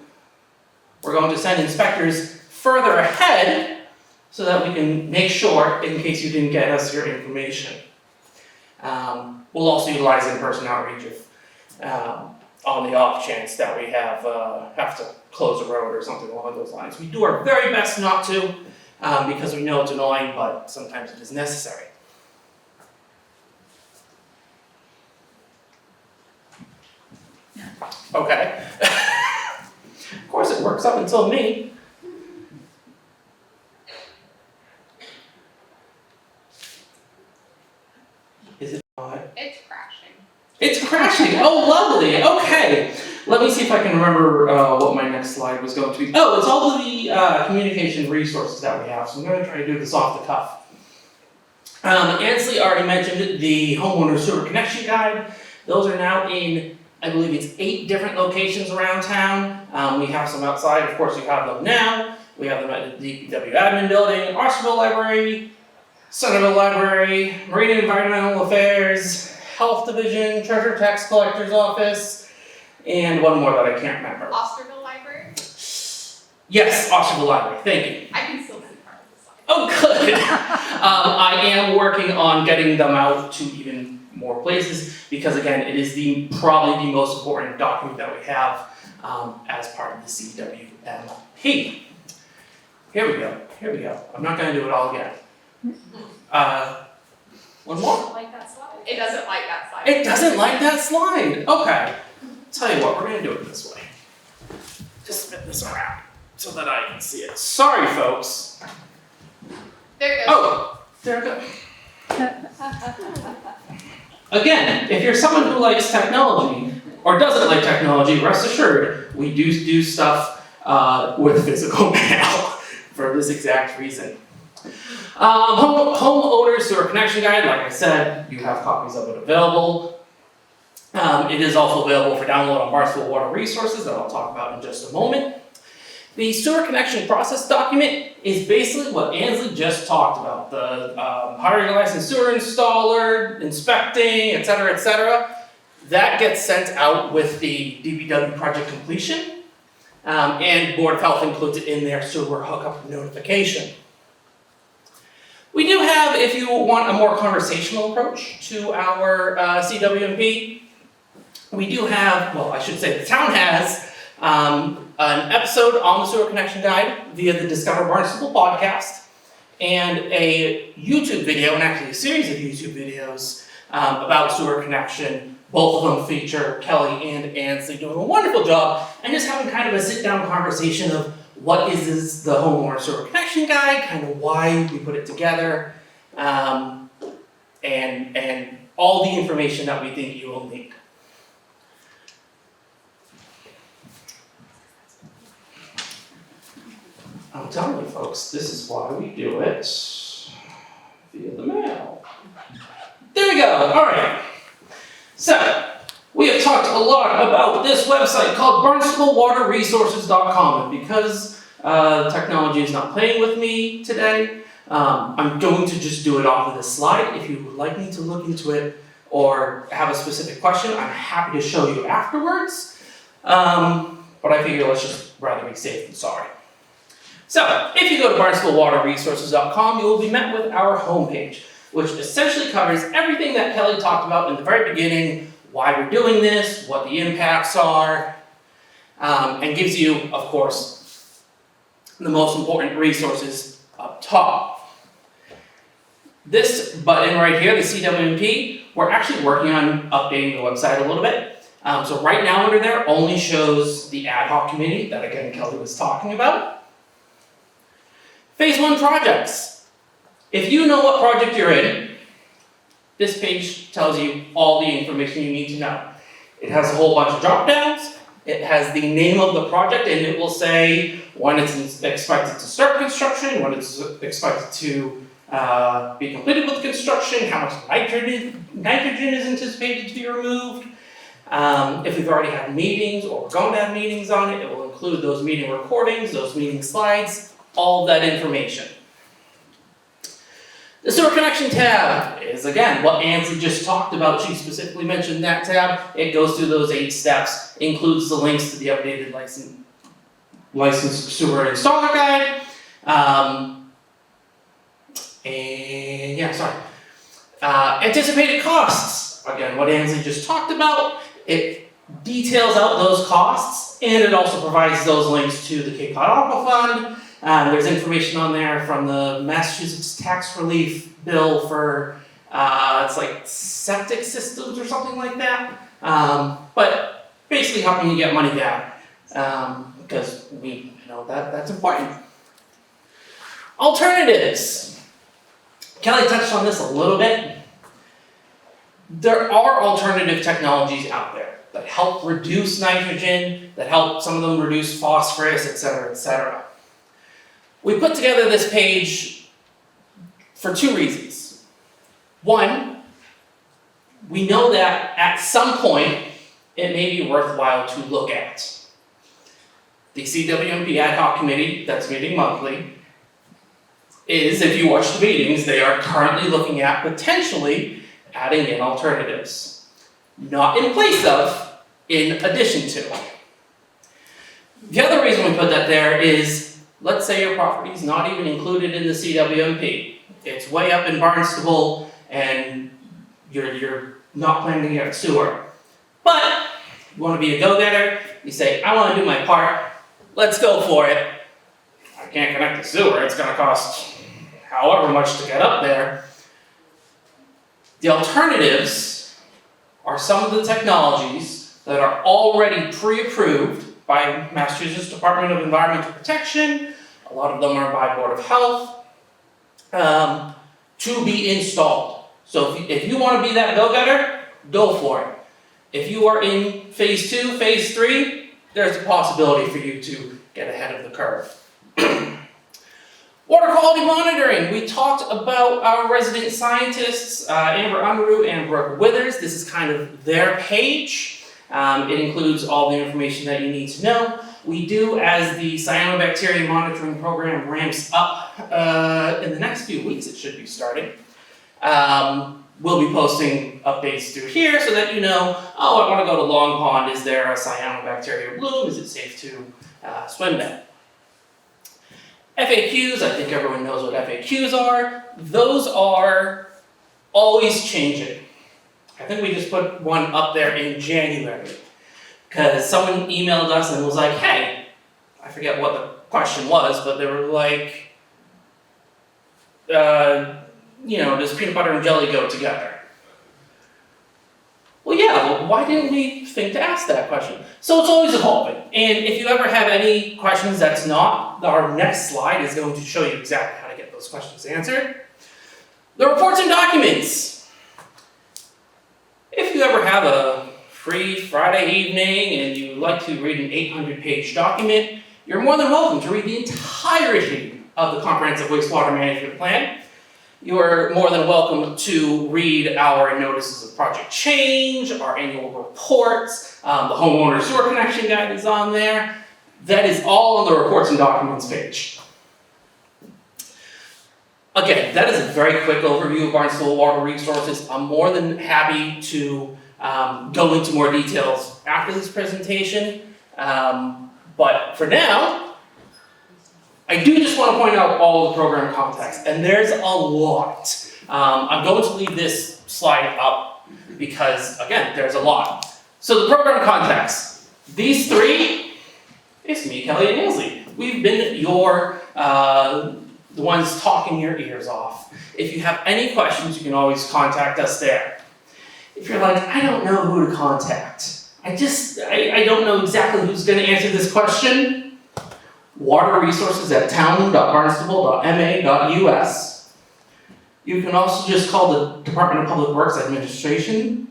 we're going to send inspectors further ahead so that we can make sure, in case you didn't get us your information. We'll also utilize in-person outreach if, on the off chance that we have to close a road or something along those lines. We do our very best not to, because we know it's annoying, but sometimes it is necessary. Okay. Of course, it works up until me. Is it not? It's crashing. It's crashing. Oh, lovely. Okay. Let me see if I can remember what my next slide was going to be. Oh, it's all of the communication resources that we have. So I'm going to try to do this off the cuff. Ansley already mentioned the homeowner sewer connection guide. Those are now in, I believe it's 8 different locations around town. We have some outside. Of course, you have them now. We have them at the DPW admin building, Barnstable Library, Centerville Library, Marine and Environmental Affairs, Health Division, Treasure Tax Collector's Office, and one more that I can't remember. Osterville Library? Yes, Osterville Library, thank you. I can still see part of the slide. Oh, good. I am working on getting them out to even more places because, again, it is probably the most important document that we have as part of the CWMP. Here we go. I'm not going to do it all again. One more? Like that slide. It doesn't like that slide. It doesn't like that slide. Okay. Tell you what, we're gonna do it this way. Just spin this around so that I can see it. Sorry, folks. There it goes. Oh, there it goes. Again, if you're someone who likes technology or doesn't like technology, rest assured, we do stuff with physical mail for this exact reason. Homeowner sewer connection guide, like I said, you have copies of it available. It is also available for download on Barnstable Water Resources that I'll talk about in just a moment. The sewer connection process document is basically what Ansley just talked about. The hiring a licensed sewer installer, inspecting, etc., etc. That gets sent out with the DPW project completion. And Board of Health includes it in their sewer hookup notification. We do have, if you want a more conversational approach to our CWMP, we do have, well, I should say the town has an episode on the sewer connection guide via the Discover Barnstable podcast and a YouTube video, and actually a series of YouTube videos about sewer connection. Both of them feature Kelly and Ansley doing a wonderful job and just having kind of a sit-down conversation of what is this, the homeowner sewer connection guide, kind of why we put it together, and all the information that we think you will need. I'm telling you folks, this is why we do it via the mail. There we go, all right. So, we have talked a lot about this website called BarnstableWaterResources.com, and because technology is not playing with me today, I'm going to just do it off of this slide. If you would like me to look into it or have a specific question, I'm happy to show you afterwards. But I figure let's just rather be safe than sorry. So, if you go to BarnstableWaterResources.com, you will be met with our homepage, which essentially covers everything that Kelly talked about in the very beginning, why we're doing this, what the impacts are, and gives you, of course, the most important resources up top. This button right here, the CWMP, we're actually working on updating the website a little bit. So right now under there only shows the ad hoc committee that, again, Kelly was talking about. Phase 1 projects. If you know what project you're in, this page tells you all the information you need to know. It has a whole bunch of drop downs. It has the name of the project, and it will say when it's expected to start construction, when it's expected to be completed with construction, how much nitrogen is anticipated to be removed. If we've already had meetings or we're going to have meetings on it, it will include those meeting recordings, those meeting slides, all of that information. The sewer connection tab is, again, what Ansley just talked about. She specifically mentioned that tab. It goes through those 8 steps, includes the links to the updated licensed sewer installer guide, Anticipated costs. Again, what Ansley just talked about. It details out those costs, and it also provides those links to the Cape Cod Aqua Fund. There's information on there from the Massachusetts tax relief bill for, it's like septic systems or something like that. But basically helping you get money down, because we know that that's important. Alternatives. Kelly touched on this a little bit. There are alternative technologies out there that help reduce nitrogen, that help some of them reduce phosphorus, etc., etc. We put together this page for two reasons. One, we know that at some point it may be worthwhile to look at. The CWMP ad hoc committee that's meeting monthly is, if you watch the meetings, they are currently looking at potentially adding in alternatives. Not in place of, in addition to. The other reason we put that there is, let's say your property is not even included in the CWMP. It's way up in Barnstable and you're not planning to get sewer. But you want to be a go-getter, you say, I want to do my part, let's go for it. I can't connect the sewer, it's going to cost however much to get up there. The alternatives are some of the technologies that are already pre-approved by Massachusetts Department of Environmental Protection. A lot of them are by Board of Health, to be installed. So if you want to be that go-getter, go for it. If you are in phase 2, phase 3, there's a possibility for you to get ahead of the curve. Water quality monitoring. We talked about our resident scientists, Amber Unruh and Brooke Withers. This is kind of their page. It includes all the information that you need to know. We do, as the cyanobacteria monitoring program ramps up in the next few weeks, it should be starting. We'll be posting updates through here so that you know, oh, I want to go to Long Pond. Is there a cyanobacteria bloom? Is it safe to swim in? FAQs, I think everyone knows what FAQs are. Those are always changing. I think we just put one up there in January because someone emailed us and was like, hey, I forget what the question was, but they were like, does peanut butter and jelly go together? Well, yeah, well, why didn't we think to ask that question? So it's always evolving. And if you ever have any questions that's not, our next slide is going to show you exactly how to get those questions answered. The reports and documents. If you ever have a free Friday evening and you like to read an 800-page document, you're more than welcome to read the entirety of the Comprehensive Wastewater Management Plan. You are more than welcome to read our notices of project change, our annual reports, the homeowner sewer connection guide is on there. That is all on the reports and documents page. Again, that is a very quick overview of Barnstable Water Resources. I'm more than happy to go into more details after this presentation. But for now, I do just want to point out all of the program context, and there's a lot. I'm going to leave this slide up because, again, there's a lot. So the program context. These three, it's me, Kelly, and Ansley. We've been the ones talking your ears off. If you have any questions, you can always contact us there. If you're like, I don't know who to contact. I don't know exactly who's going to answer this question. Water resources at town.barnstable.ma.us. You can also just call the Department of Public Works Administration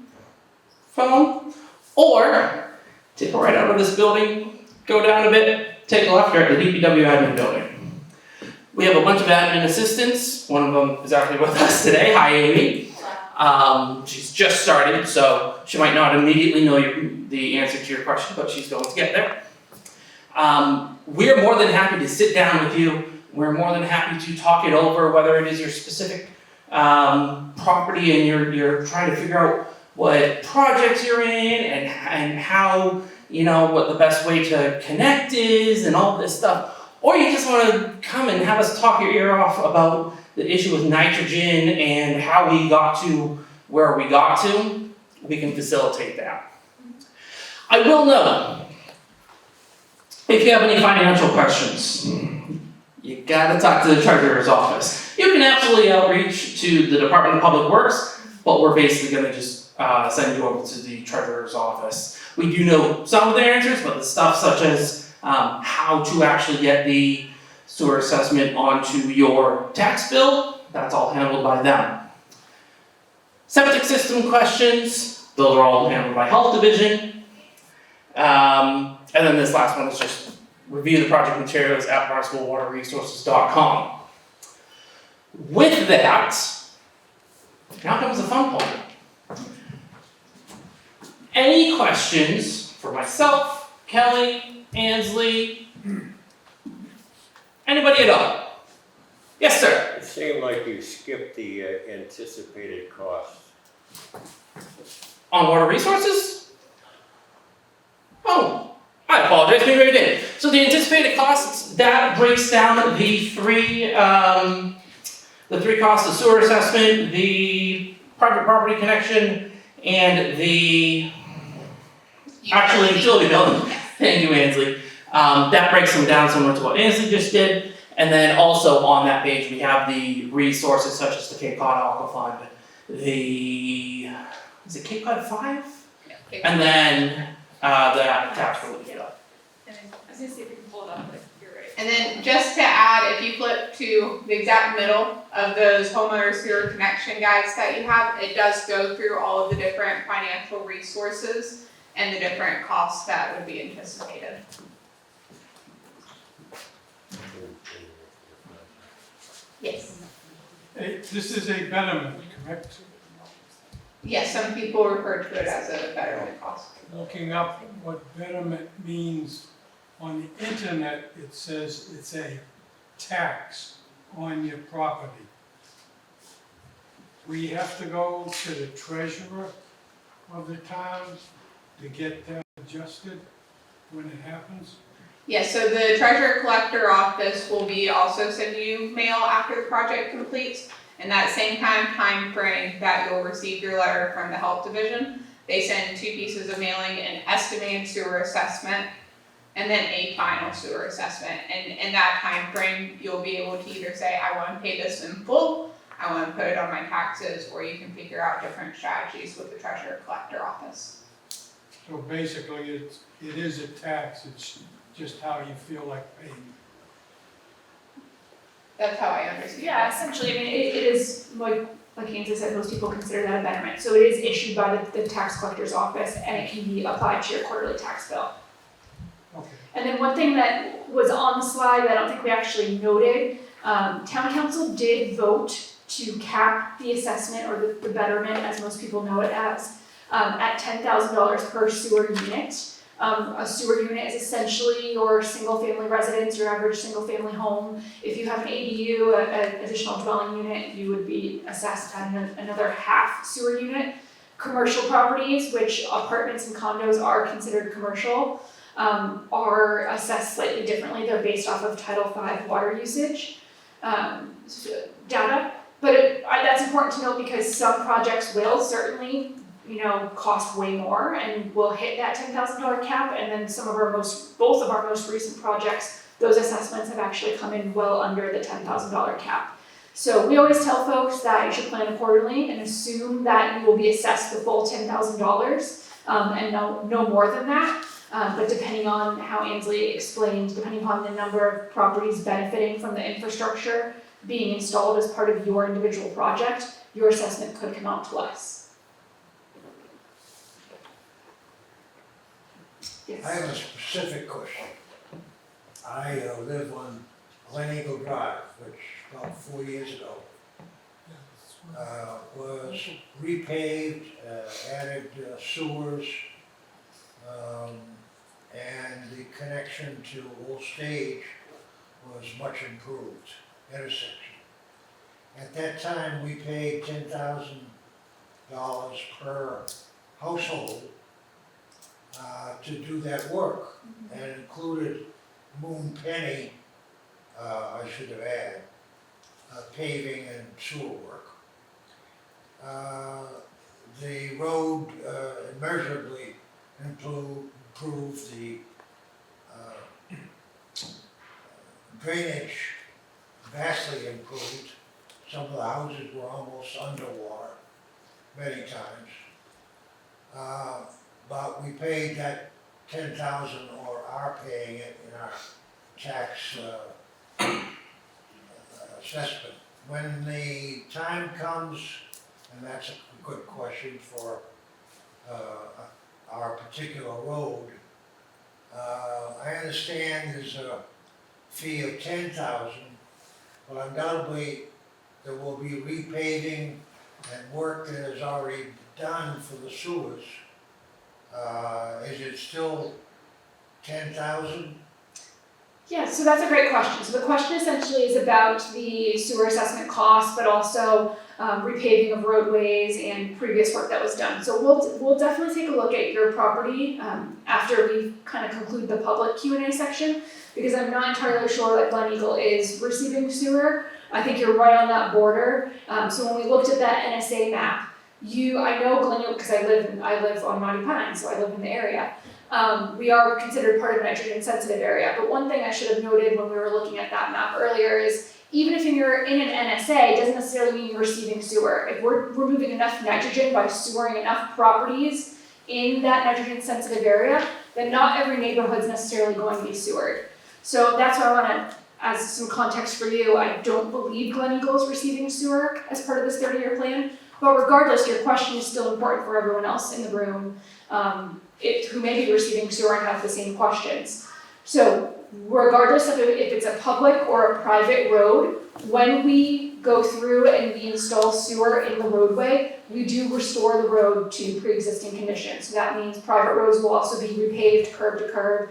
phone, or take a right out of this building, go down a bit, take a left, you're at the DPW admin building. We have a bunch of admin assistants. One of them is actually with us today. Hi, Amy. She's just started, so she might not immediately know the answer to your question, but she's going to get there. We're more than happy to sit down with you. We're more than happy to talk it over, whether it is your specific property and you're trying to figure out what projects you're in and how, what the best way to connect is and all this stuff. Or you just want to come and have us talk your ear off about the issue with nitrogen and how we got to where we got to, we can facilitate that. I will note, if you have any financial questions, you gotta talk to the treasurer's office. You can absolutely outreach to the Department of Public Works, but we're basically gonna just send you over to the treasurer's office. We do know some of their answers, but the stuff such as how to actually get the sewer assessment onto your tax bill, that's all handled by them. Septic system questions, those are all handled by Health Division. And then this last one is just review the project materials at barnstable.waterresources.com. With that, now comes the fun part. Any questions for myself, Kelly, Ansley, anybody at all? Yes, sir. It seemed like you skipped the anticipated costs. On water resources? Oh, I apologize, maybe I did. So the anticipated costs, that breaks down the three costs, the sewer assessment, the private property connection, and the utility bill. Thank you, Ansley. That breaks them down similar to what Ansley just did. And then also on that page, we have the resources such as the Cape Cod Aqua Fund, is it Cape Cod 5? Yeah. And then the tax relief stuff. I was gonna see if we can pull it up, but you're right. And then just to add, if you flip to the exact middle of those homeowner sewer connection guides that you have, it does go through all of the different financial resources and the different costs that would be anticipated. Yes. This is a betterment, correct? Yes, some people refer to it as a betterment cost. Looking up what betterment means on the internet, it says it's a tax on your property. We have to go to the treasurer of the town to get that adjusted when it happens. Yes, so the treasurer collector office will be also sending you mail after the project completes. In that same time frame that you'll receive your letter from the health division, they send 2 pieces of mailing, an estimated sewer assessment, and then a final sewer assessment. And in that time frame, you'll be able to either say, I want to pay this in full, I want to put it on my taxes, or you can figure out different strategies with the treasurer collector office. So basically, it is a tax, it's just how you feel like paying. That's how I understand it. Yeah, essentially, I mean, it is, like Ansley said, most people consider that a betterment. So it is issued by the tax collector's office, and it can be applied to your quarterly tax bill. Okay. And then one thing that was on the slide that I don't think we actually noted, town council did vote to cap the assessment or the betterment, as most people know it as, at $10,000 per sewer unit. A sewer unit is essentially your single-family residence, your average single-family home. If you have an ADU, an additional dwelling unit, you would be assessed at another half sewer unit. Commercial properties, which apartments and condos are considered commercial, are assessed slightly differently. They're based off of Title V water usage data. But that's important to note because some projects will certainly cost way more and will hit that $10,000 cap, and then both of our most recent projects, those assessments have actually come in well under the $10,000 cap. So we always tell folks that you should plan accordingly and assume that you will be assessed the full $10,000 and no more than that. But depending on how Ansley explained, depending upon the number of properties benefiting from the infrastructure being installed as part of your individual project, your assessment could come out to less. Yes. I have a specific question. I live on Glen Eagle Drive, which about 4 years ago was repaved, added sewers, and the connection to Old Stage was much improved intersection. At that time, we paid $10,000 per household to do that work, and it included Moon Penny, I should have added, paving and sewer work. The road immeasurably improved the drainage, vastly improved. Some of the houses were almost underwater many times. But we paid that 10,000, or are paying it in our tax assessment. When the time comes, and that's a good question for our particular road, I understand there's a fee of 10,000, but undoubtedly there will be repaving and work that is already done for the sewers. Is it still 10,000? Yeah, so that's a great question. So the question essentially is about the sewer assessment costs, but also repaving of roadways and previous work that was done. So we'll definitely take a look at your property after we kind of conclude the public Q&A section, because I'm not entirely sure that Glen Eagle is receiving sewer. I think you're right on that border. So when we looked at that NSA map, I know Glen Eagle because I live on Naughty Pines, so I live in the area. We are considered part of a nitrogen sensitive area, but one thing I should have noted when we were looking at that map earlier is even if you're in an NSA, it doesn't necessarily mean you're receiving sewer. If we're removing enough nitrogen by sewering enough properties in that nitrogen sensitive area, then not every neighborhood is necessarily going to be sewered. So that's why I want to, as some context for you, I don't believe Glen Eagle is receiving sewer as part of this 30-year plan, but regardless, your question is still important for everyone else in the room who may be receiving sewer and have the same questions. So regardless of if it's a public or a private road, when we go through and we install sewer in the roadway, we do restore the road to pre-existing conditions. So that means private roads will also be repaved curb to curb.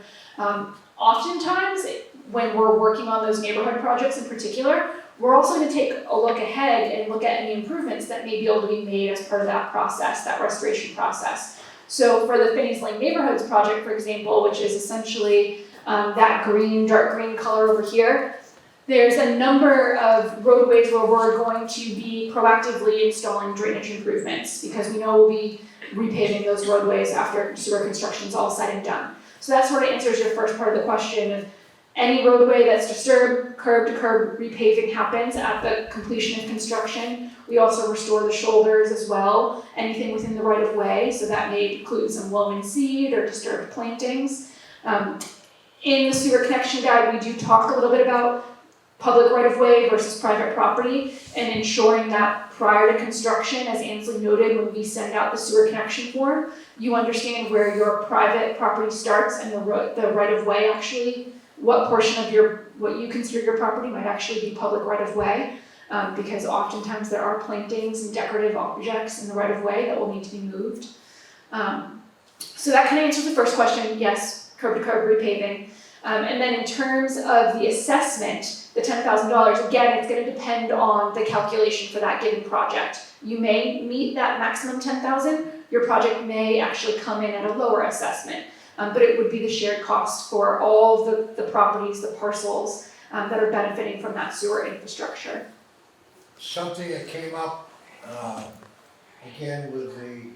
Oftentimes, when we're working on those neighborhood projects in particular, we're also going to take a look ahead and look at any improvements that may be able to be made as part of that process, that restoration process. So for the Finney's Lane Neighborhoods project, for example, which is essentially that dark green color over here, there's a number of roadways where we're going to be proactively installing drainage improvements because we know we'll be repaving those roadways after sewer construction is all said and done. So that sort of answers your first part of the question. Any roadway that's disturbed, curb to curb repaving happens at the completion of construction. We also restore the shoulders as well, anything within the right of way, so that may include some low and seed or disturbed plantings. In the sewer connection guide, we do talk a little bit about public right of way versus private property and ensuring that prior to construction, as Ansley noted, when we send out the sewer connection form, you understand where your private property starts and the right of way actually, what portion of what you consider your property might actually be public right of way, because oftentimes there are plantings and decorative objects in the right of way that will need to be moved. So that kind of answers the first question, yes, curb to curb repaving. And then in terms of the assessment, the $10,000, again, it's going to depend on the calculation for that given project. You may meet that maximum $10,000, your project may actually come in at a lower assessment. But it would be the shared cost for all of the properties, the parcels that are benefiting from that sewer infrastructure. Something that came up again with the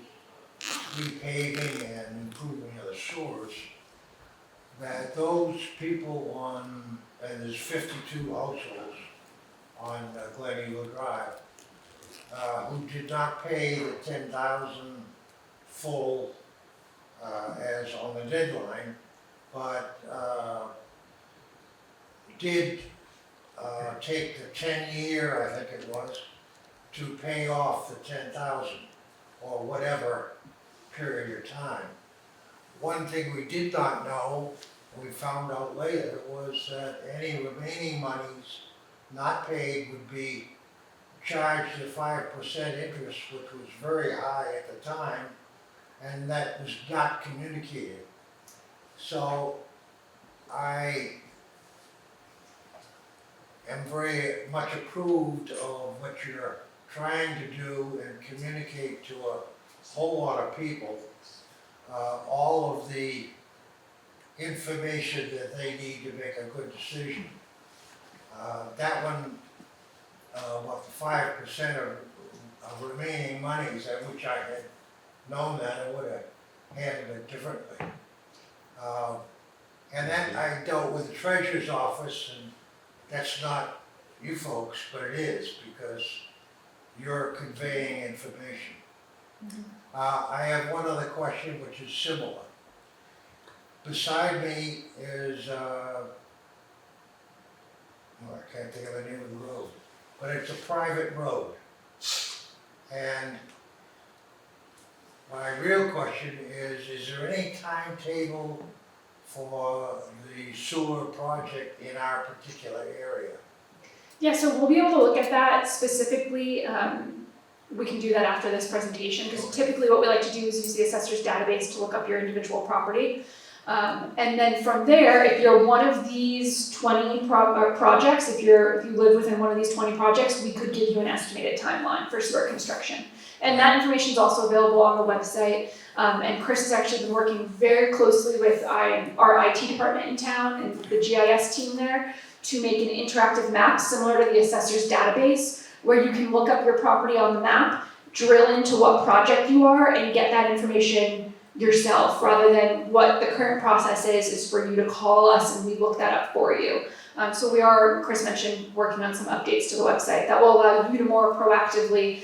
repaving and improving of the sewers, that those people and there's 52 households on Glen Eagle Drive, who did not pay the 10,000 full as on the deadline, but did take the 10-year, I think it was, to pay off the 10,000 or whatever period of time. One thing we did not know, we found out later, was that any remaining monies not paid would be charged at 5% interest, which was very high at the time, and that was not communicated. So I am very much approved of what you're trying to do and communicate to a whole lot of people all of the information that they need to make a good decision. That one 5% of remaining monies, at which I had known that, I would have handled it differently. And that I dealt with the treasurer's office, and that's not you folks, but it is, because you're conveying information. I have one other question which is similar. Beside me is, I can't think of the name of the road, but it's a private road. And my real question is there any timetable for the sewer project in our particular area? Yeah, so we'll be able to look at that specifically. We can do that after this presentation, because typically what we like to do is use the assessor's database to look up your individual property. And then from there, if you're one of these 20 projects, if you live within one of these 20 projects, we could give you an estimated timeline for sewer construction. And that information is also available on the website. And Chris has actually been working very closely with our IT department in town and the GIS team there to make an interactive map similar to the assessor's database, where you can look up your property on the map, drill into what project you are, and get that information yourself, rather than what the current process is for you to call us and we look that up for you. So we are, Chris mentioned, working on some updates to the website that will allow you to more proactively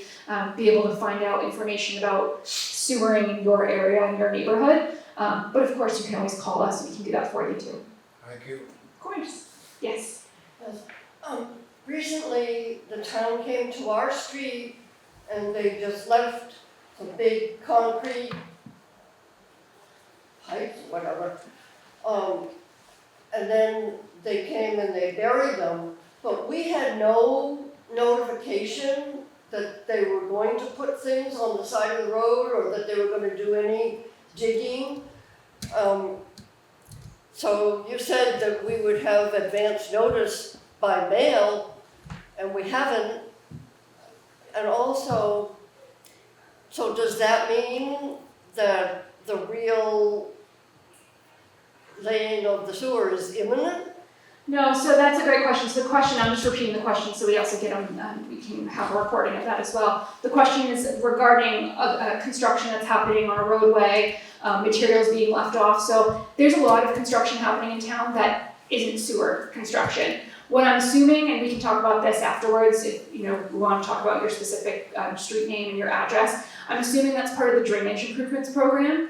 be able to find out information about sewering in your area and your neighborhood. But of course, you can always call us and we can do that for you too. Thank you. Of course. Yes. Recently, the town came to our street and they just left some big concrete pipes, whatever. And then they came and they buried them, but we had no notification that they were going to put things on the side of the road or that they were going to do any digging. So you said that we would have advance notice by mail, and we haven't. And also, so does that mean that the real laying of the sewer is imminent? No, so that's a great question. So the question, I'm just repeating the question so we also get we can have a recording of that as well. The question is regarding construction that's happening on a roadway, materials being left off. So there's a lot of construction happening in town that isn't sewer construction. What I'm assuming, and we can talk about this afterwards if we want to talk about your specific street name and your address, I'm assuming that's part of the drainage improvements program,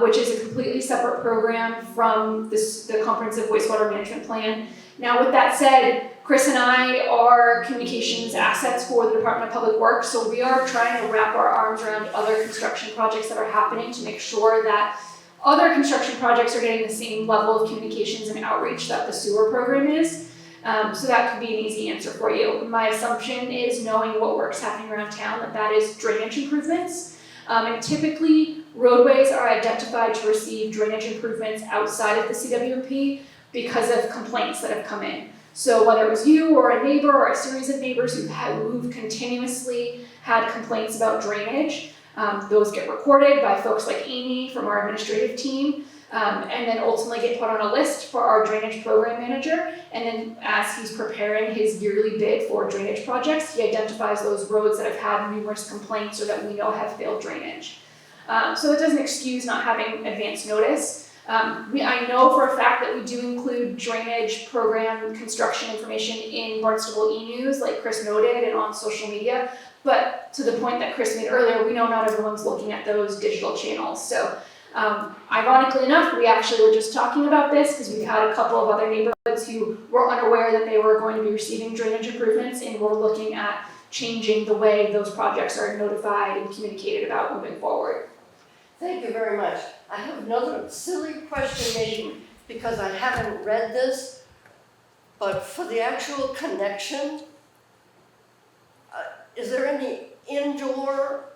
which is a completely separate program from the comprehensive wastewater management plan. Now, with that said, Chris and I are communications assets for the Department of Public Works, so we are trying to wrap our arms around other construction projects that are happening to make sure that other construction projects are getting the same level of communications and outreach that the sewer program is. So that could be an easy answer for you. My assumption is, knowing what work's happening around town, that is drainage improvements. And typically, roadways are identified to receive drainage improvements outside of the CWMP because of complaints that have come in. So whether it was you or a neighbor or a series of neighbors who've continuously had complaints about drainage, those get recorded by folks like Amy from our administrative team. And then ultimately get put on a list for our drainage program manager. And then as he's preparing his yearly bid for drainage projects, he identifies those roads that have had numerous complaints or that we know have failed drainage. So that doesn't excuse not having advance notice. I know for a fact that we do include drainage program construction information in Barnstable e-news, like Chris noted, and on social media. But to the point that Chris made earlier, we know not everyone's looking at those digital channels. So ironically enough, we actually were just talking about this because we've had a couple of other neighborhoods who were unaware that they were going to be receiving drainage improvements, and we're looking at changing the way those projects are notified and communicated about moving forward. Thank you very much. I have another silly question, maybe because I haven't read this, but for the actual connection, is there any indoor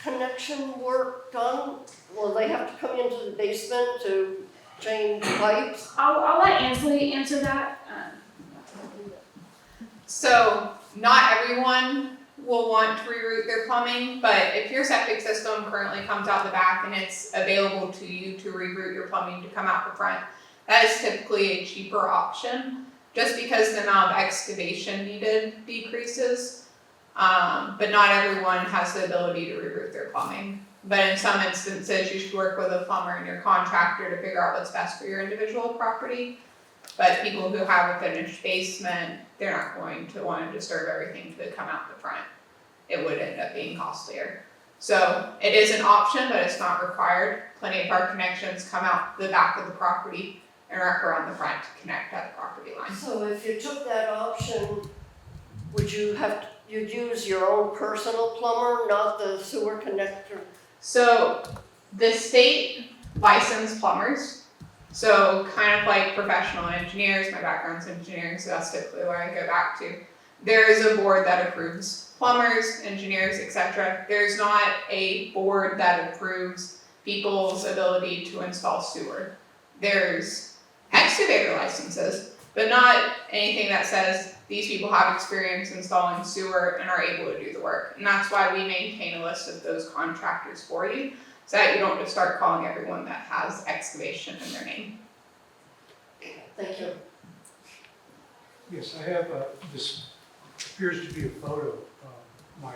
connection work done? Will they have to come into the basement to change pipes? I'll let Ansley answer that. So not everyone will want to reroute their plumbing, but if your septic system currently comes out the back and it's available to you to reroute your plumbing to come out the front, that is typically a cheaper option, just because the amount of excavation needed decreases. But not everyone has the ability to reroute their plumbing. But in some instances, you should work with a plumber and your contractor to figure out what's best for your individual property. But people who have a finished basement, they're not going to want to disturb everything to come out the front. It would end up being costlier. So it is an option, but it's not required. Plenty of our connections come out the back of the property and wrap around the front to connect at the property line. So if you took that option, would you'd use your own personal plumber, not the sewer connector? So the state licensed plumbers, so kind of like professional engineers, my background's engineering, so that's typically what I go back to. There is a board that approves plumbers, engineers, etc. There's not a board that approves people's ability to install sewer. There's excavator licenses, but not anything that says these people have experience installing sewer and are able to do the work. And that's why we maintain a list of those contractors for you, so that you don't just start calling everyone that has excavation in their name. Thank you. Yes, I have, this appears to be a photo of my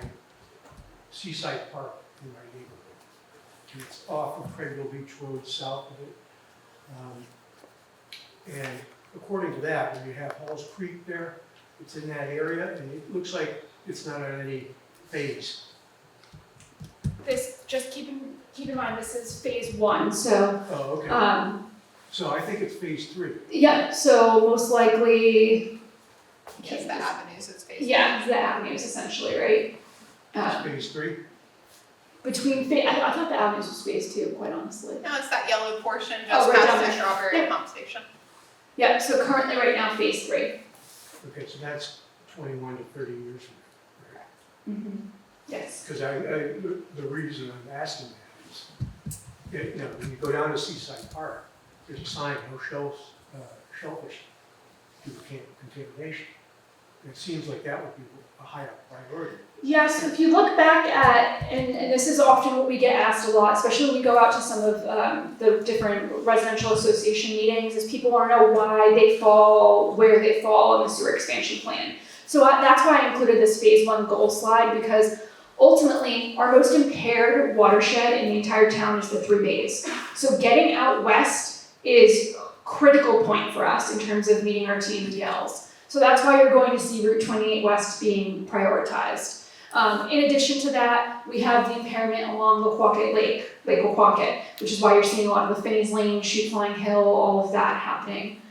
seaside park in my neighborhood. It's off of Craigville Beach Road, south of it. And according to that, when you have Halls Creek there, it's in that area, and it looks like it's not on any phase. This, just keep in mind, this is phase 1, so, Oh, okay. So I think it's phase 3. yeah, so most likely, Because the avenues is facing. yeah, the avenues essentially, right? It's phase 3? I thought the avenues was phase 2, quite honestly. No, it's that yellow portion Oh, just right down past the there. Strawberry Yep. pump station. Yeah, so currently right now, phase 3. Okay, so that's 21 to 30 years from now. Mm-hmm. Yes. Because the reason I'm asking that is, you know, when you go down to Seaside Park, there's a sign, no shellfish due to contamination. And it seems like that would be a higher priority. Yeah, so if you look back at, and this is often what we get asked a lot, especially when we go out to some of the different residential association meetings, is people want to know why they fall where they fall in the sewer expansion plan. So that's why I included this phase 1 goal slide, because ultimately our most impaired watershed in the entire town is the 3 bays. So getting out west is a critical point for us in terms of meeting our TMDLs. So that's why you're going to see Route 28 West being prioritized. In addition to that, we have the impairment along Loquaquet Lake Loquaquet, which is why you're seeing a lot of the Finney's Lane, Chute Flying Hill, all of that happening.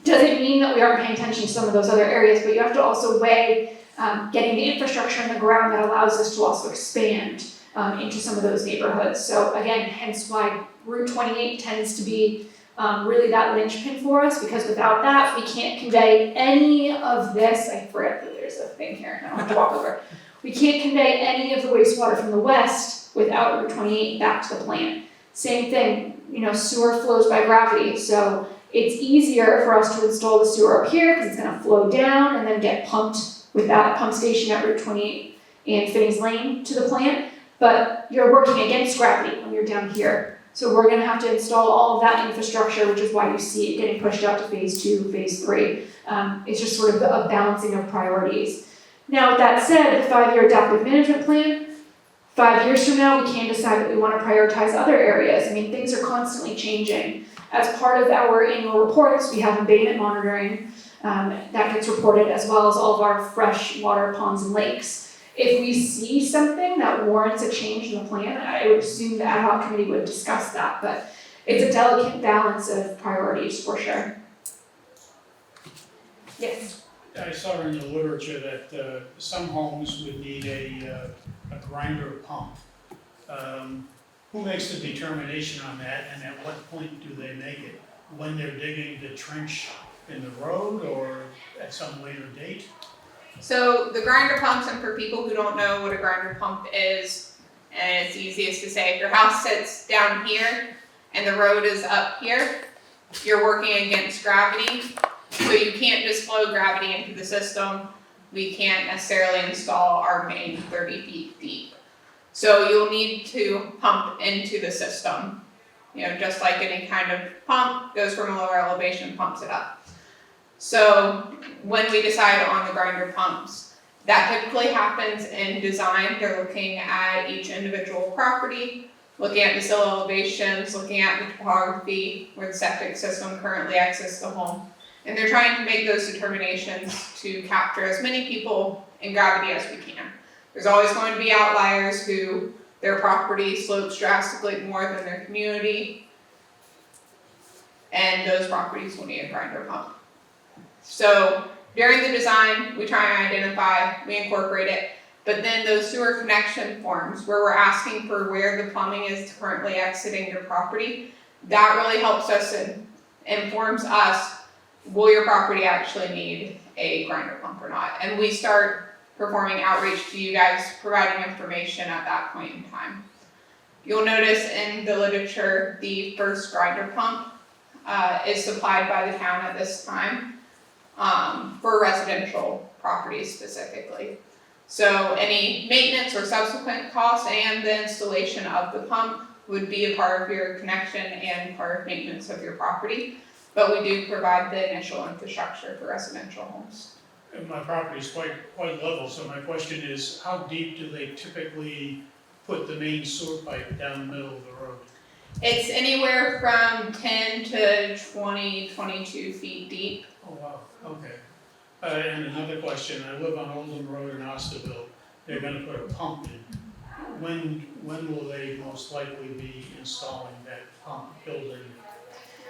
Doesn't mean that we aren't paying attention to some of those other areas, but you have to also weigh getting the infrastructure in the ground that allows us to also expand into some of those neighborhoods. So again, hence why Route 28 tends to be really that linchpin for us, because without that, we can't convey any of this. I forget that there's a thing here, I don't have to walk over. We can't convey any of the wastewater from the west without Route 28 back to the plant. Same thing, you know, sewer flows by gravity, so it's easier for us to install the sewer up here because it's gonna flow down and then get pumped with that pump station at Route 28 and Finney's Lane to the plant, but you're working against gravity when you're down here. So we're gonna have to install all of that infrastructure, which is why you see it getting pushed out to phase 2, phase 3. It's just sort of a balancing of priorities. Now, with that said, the 5-year adaptive management plan, 5 years from now, we can decide that we wanna prioritize other areas. I mean, things are constantly changing. As part of our annual reports, we have abatement monitoring that gets reported, as well as all of our fresh water ponds and lakes. If we see something that warrants a change in the plan, I would assume the ad hoc committee would discuss that, but it's a delicate balance of priorities for sure. Yes. I saw in the literature that some homes would need a grinder pump. Who makes the determination on that, and at what point do they make it? When they're digging the trench in the road, or at some later date? So the grinder pumps, and for people who don't know what a grinder pump is, and it's easiest to say, if your house sits down here and the road is up here, you're working against gravity, so you can't just flow gravity into the system. We can't necessarily install our main 30 feet deep. So you'll need to pump into the system. You know, just like any kind of pump, goes from a lower elevation, pumps it up. So when we decide on the grinder pumps, That typically happens in design. They're looking at each individual property, looking at the sill elevations, looking at the topography where the septic system currently exits the home. And they're trying to make those determinations to capture as many people in gravity as we can. There's always going to be outliers who their property slopes drastically more than their community, and those properties will need a grinder pump. So during the design, we try and identify, we incorporate it, but then those sewer connection forms where we're asking for where the plumbing is currently exiting your property, that really helps us and informs us, will your property actually need a grinder pump or not? And we start performing outreach to you guys, providing information at that point in time. You'll notice in the literature, the first grinder pump is supplied by the town at this time for residential properties specifically. So any maintenance or subsequent costs and the installation of the pump would be a part of your connection and part of maintenance of your property. But we do provide the initial infrastructure for residential homes. And my property is quite level, so my question is, how deep do they typically put the main sewer pipe down the middle of the road? It's anywhere from 10 to 20, 22 feet deep. Oh, wow, okay. And another question, I live on Oldham Road in Osterville. They're gonna put a pump in. When will they most likely be installing that pump building?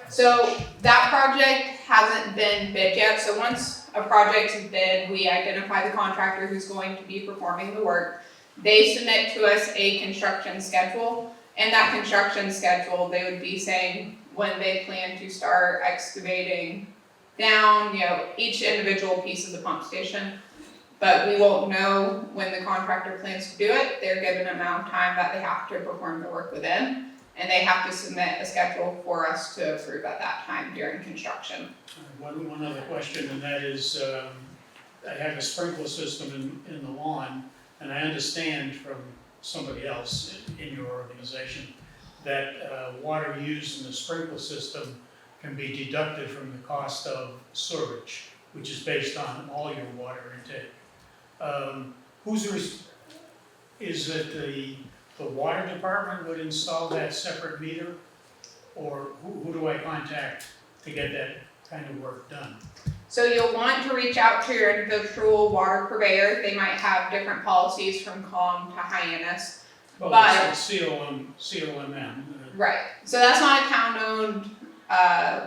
So that project hasn't been bid yet. So once a project is bid, we identify the contractor who's going to be performing the work. They submit to us a construction schedule. In that construction schedule, they would be saying when they plan to start excavating down, each individual piece of the pump station. But we won't know when the contractor plans to do it. They're given an amount of time that they have to perform the work within, and they have to submit a schedule for us to approve at that time during construction. One other question, and that is, I have a sprinkler system in the lawn, and I understand from somebody else in your organization that water used in the sprinkler system can be deducted from the cost of sewage, which is based on all your water intake. Is it the water department would install that separate meter? Or who do I contact to get that kind of work done? So you'll want to reach out to your individual water purveyor. They might have different policies from Calm to Hyannis. Well, But- it's COMM. Right, so that's not a town-owned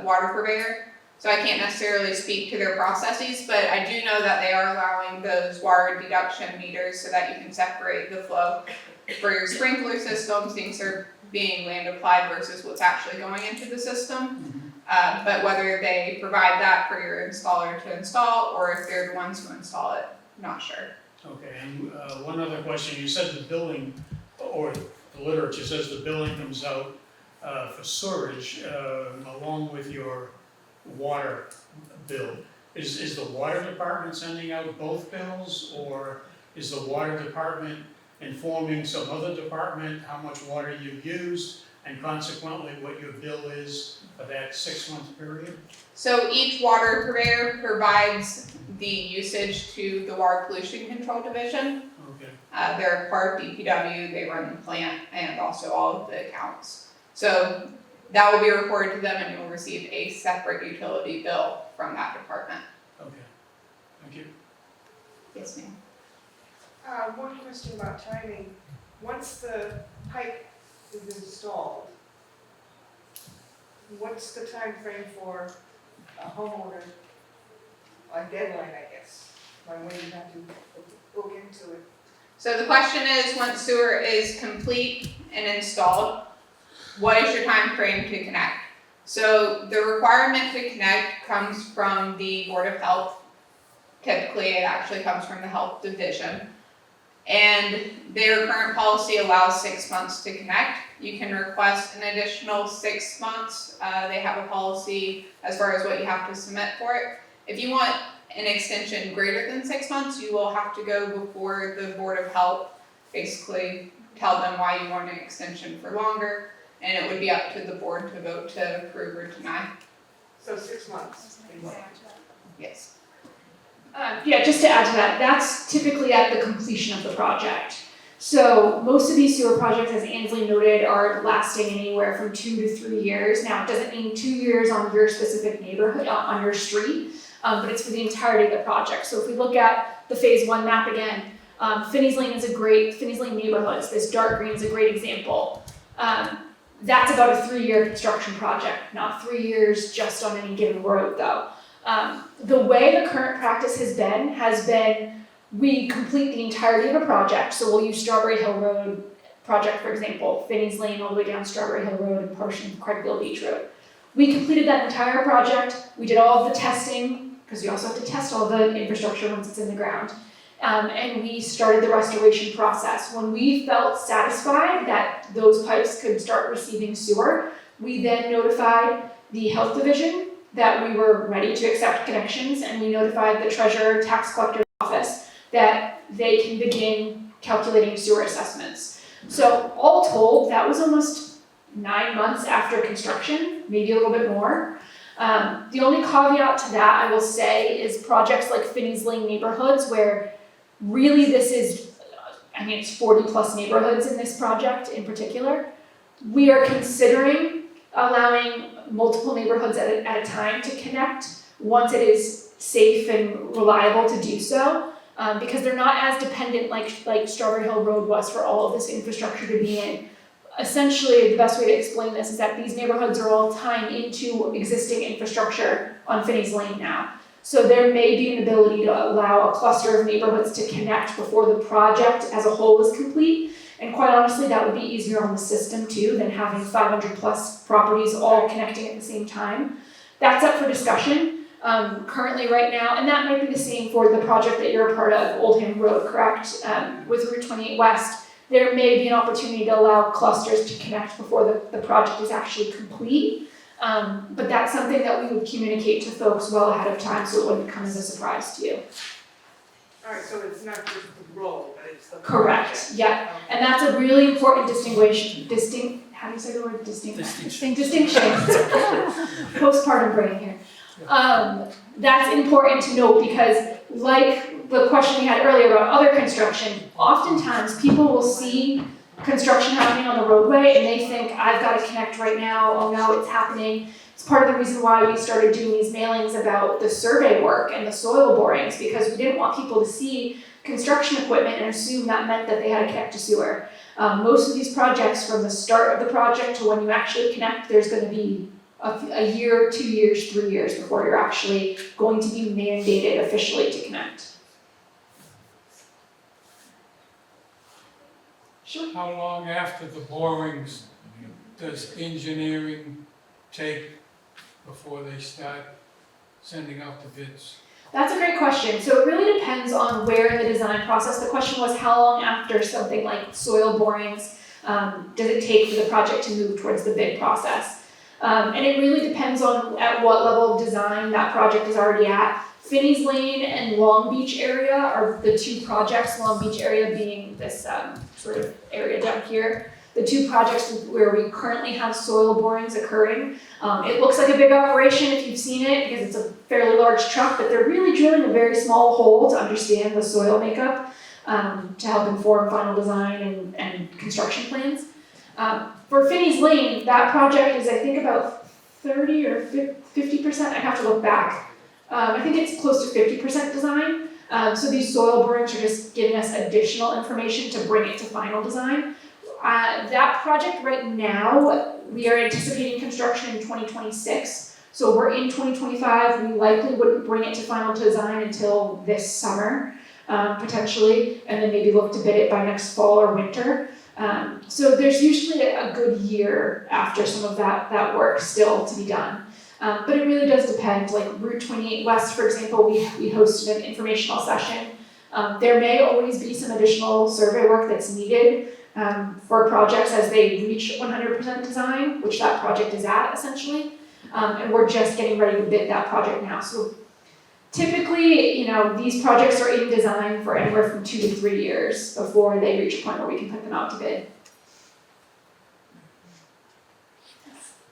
water purveyor, so I can't necessarily speak to their processes, but I do know that they are allowing those water deduction meters so that you can separate the flow for your sprinkler systems. Things are being land applied versus what's actually going into the system. But whether they provide that for your installer to install, or if they're the ones who install it, not sure. Okay, and one other question, you said the billing, or the literature says the billing comes out for storage along with your water bill. Is the water department sending out both bills, or is the water department informing some other department how much water you've used and consequently what your bill is for that 6-month period? So each water purveyor provides the usage to the Water Pollution Control Division. Okay, They're part of DPW, they run the plant, and also all of the accounts. So that will be reported to them, and you'll receive a separate utility bill from that department. okay, thank you. Yes, ma'am. One question about timing. Once the pipe is installed, what's the time frame for a homeowner, a deadline, I guess, when you have to look into it? So the question is, once sewer is complete and installed, what is your time frame to connect? So the requirement to connect comes from the Board of Health. Typically, it actually comes from the Health Division. And their current policy allows 6 months to connect. You can request an additional 6 months. They have a policy as far as what you have to submit for it. If you want an extension greater than 6 months, you will have to go before the Board of Health, basically tell them why you want an extension for longer, and it would be up to the board to vote to approve or deny. So 6 months. Yes. Yeah, just to add to that, that's typically at the completion of the project. So most of these sewer projects, as Ansley noted, are lasting anywhere from 2 to 3 years. Now, it doesn't mean 2 years on your specific neighborhood, on your street, but it's for the entirety of the project. So if we look at the phase 1 map again, Finney's Lane neighborhoods, this dark green is a great example. That's about a 3-year construction project, not 3 years just on any given road though. The way the current practice has been we complete the entirety of a project. So we'll use Strawberry Hill Road project, for example, Finney's Lane all the way down Strawberry Hill Road and portion of Craigville Beach Road. We completed that entire project. We did all of the testing, because you also have to test all the infrastructure once it's in the ground. And we started the restoration process. When we felt satisfied that those pipes could start receiving sewer, we then notified the health division that we were ready to accept connections, and we notified the treasurer tax collector's office that they can begin calculating sewer assessments. So all told, that was almost 9 months after construction, maybe a little bit more. The only caveat to that I will say is projects like Finney's Lane neighborhoods, where really this is, it's 40 plus neighborhoods in this project in particular. We are considering allowing multiple neighborhoods at a time to connect once it is safe and reliable to do so, because they're not as dependent like Strawberry Hill Road was for all of this infrastructure to be in. Essentially, the best way to explain this is that these neighborhoods are all tying into existing infrastructure on Finney's Lane now. So there may be an ability to allow a cluster of neighborhoods to connect before the project as a whole is complete. And quite honestly, that would be easier on the system too than having 500 plus properties all connecting at the same time. That's up for discussion currently right now, and that might be the same for the project that you're a part of, Oldham Road, correct? With Route 28 West, there may be an opportunity to allow clusters to connect before the project is actually complete. But that's something that we would communicate to folks well ahead of time so it wouldn't come as a surprise to you. Alright, so it's not just the road, but it's the. Correct, project. yeah. Okay. And that's a really important how do you say the word distinction? Postpartum brain here. That's important to note because like the question we had earlier about other construction, oftentimes people will see construction happening on the roadway and they think, I've got to connect right now, oh no, it's happening. It's part of the reason why we started doing these mailings about the survey work and the soil borings, because we didn't want people to see construction equipment and assume that meant that they had to connect to sewer. Most of these projects, from the start of the project to when you actually connect, there's going to be a year, 2 years, 3 years before you're actually going to be mandated officially to connect. Sure. How long after the borings does engineering take before they start sending out the bids? That's a great question. So it really depends on where in the design process. The question was how long after something like soil borings does it take for the project to move towards the bid process? And it really depends on at what level of design that project is already at. Finney's Lane and Long Beach area are the two projects, Long Beach area being this sort of area down here. The two projects where we currently have soil borings occurring. It looks like a big operation if you've seen it because it's a fairly large truck, but they're really drilling a very small hole to understand the soil makeup to help inform final design and construction plans. For Finney's Lane, that project is I think about 30 or 50%, I have to look back. I think it's close to 50% design. So these soil borings are just giving us additional information to bring it to final design. That project right now, we are anticipating construction in 2026. So we're in 2025, we likely wouldn't bring it to final design until this summer, potentially, and then maybe look to bid it by next fall or winter. So there's usually a good year after some of that work still to be done. But it really does depend, like Route 28 West, for example, we hosted an informational session. There may always be some additional survey work that's needed for projects as they reach 100% design, which that project is at essentially. And we're just getting ready to bid that project now. So typically, these projects are in design for anywhere from 2 to 3 years before they reach a point where we can put them out to bid.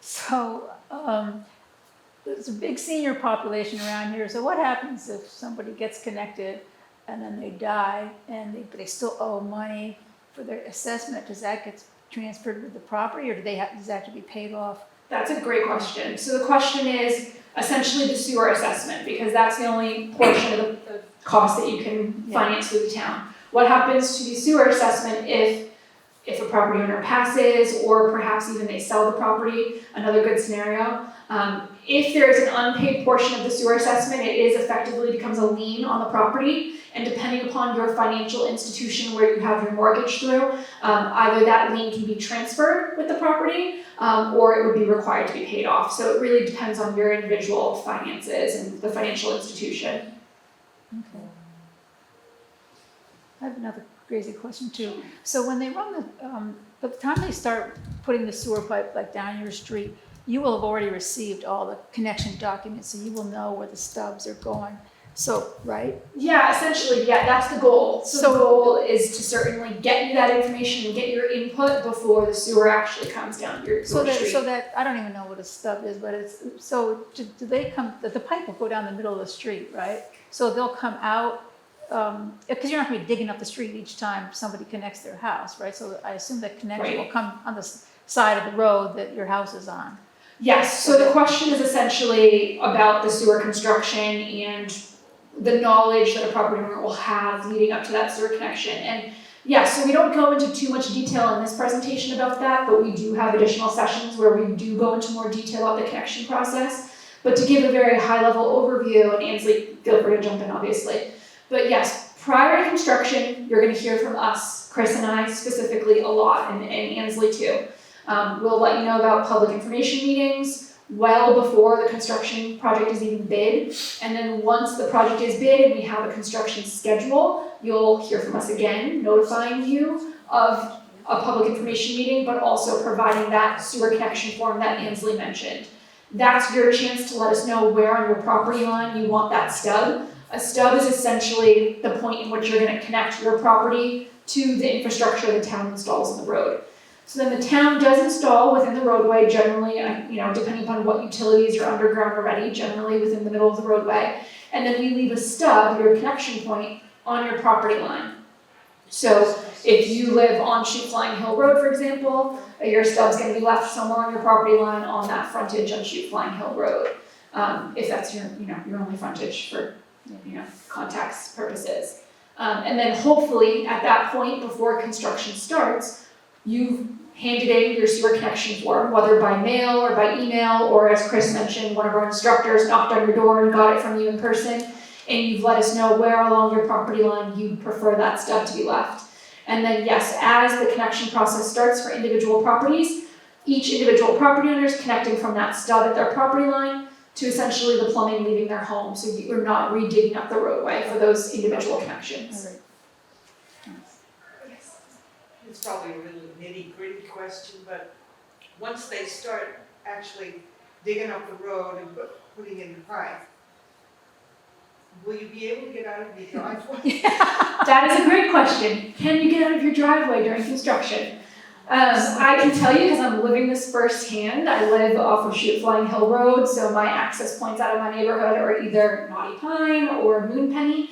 So, there's a big senior population around here, so what happens if somebody gets connected and then they die and they still owe money for their assessment? Does that get transferred with the property, or does that have to be paid off? That's a great question. So the question is essentially the sewer assessment, because that's the only portion of the cost that you can finance through the town. What happens to the sewer assessment if a property owner passes, or perhaps even they sell the property? Another good scenario. If there is an unpaid portion of the sewer assessment, it is effectively becomes a lien on the property. And depending upon your financial institution where you have your mortgage through, either that lien can be transferred with the property, or it would be required to be paid off. So it really depends on your individual finances and the financial institution. Okay. I have another crazy question too. So when they run by the time they start putting the sewer pipe like down your street, you will have already received all the connection documents, so you will know where the stubs are going. So, right? Yeah, essentially, yeah, that's the goal. So the goal is to certainly get you that information and get your input before the sewer actually comes down your street. So that I don't even know what a stub is, but it's so do they come? The pipe will go down the middle of the street, right? So they'll come out because you're not going to be digging up the street each time somebody connects their house, right? So I assume that connection will come on the side of the road that your house is on. Yes. So the question is essentially about the sewer construction and the knowledge that a property owner will have leading up to that sewer connection. And yeah, so we don't go into too much detail in this presentation about that, but we do have additional sessions where we do go into more detail about the connection process. But to give a very high level overview, and Ansley, feel free to jump in obviously. But yes, prior to construction, you're going to hear from us, Chris and I specifically a lot, and Ansley too. We'll let you know about public information meetings well before the construction project is even bid. And then once the project is bid and we have a construction schedule, you'll hear from us again, notifying you of a public information meeting, but also providing that sewer connection form that Ansley mentioned. That's your chance to let us know where on your property line you want that stub. A stub is essentially the point in which you're going to connect your property to the infrastructure the town installs in the road. So then the town does install within the roadway, generally, depending upon what utilities are underground already, generally within the middle of the roadway. And then we leave a stub, your connection point, on your property line. So if you live on Shoot Flying Hill Road, for example, your stub's going to be left somewhere on your property line on that frontage on Shoot Flying Hill Road. If that's your only frontage for, context purposes. And then hopefully at that point, before construction starts, you've handed in your sewer connection form, whether by mail or by email, or as Chris mentioned, one of our instructors knocked on your door and got it from you in person, and you've let us know where along your property line you prefer that stub to be left. And then yes, as the connection process starts for individual properties, each individual property owner is connecting from that stub at their property line to essentially the plumbing leaving their home, so you're not redigging up the roadway for those individual connections. All right. It's probably a really nitty-gritty question, but once they start actually digging up the road and putting in the pipe, will you be able to get out of your driveway? That is a great question. Can you get out of your driveway during construction? I can tell you because I'm living this firsthand. I live off of Shoot Flying Hill Road, so my access points out of my neighborhood are either Naughty Pine or Moonpenny.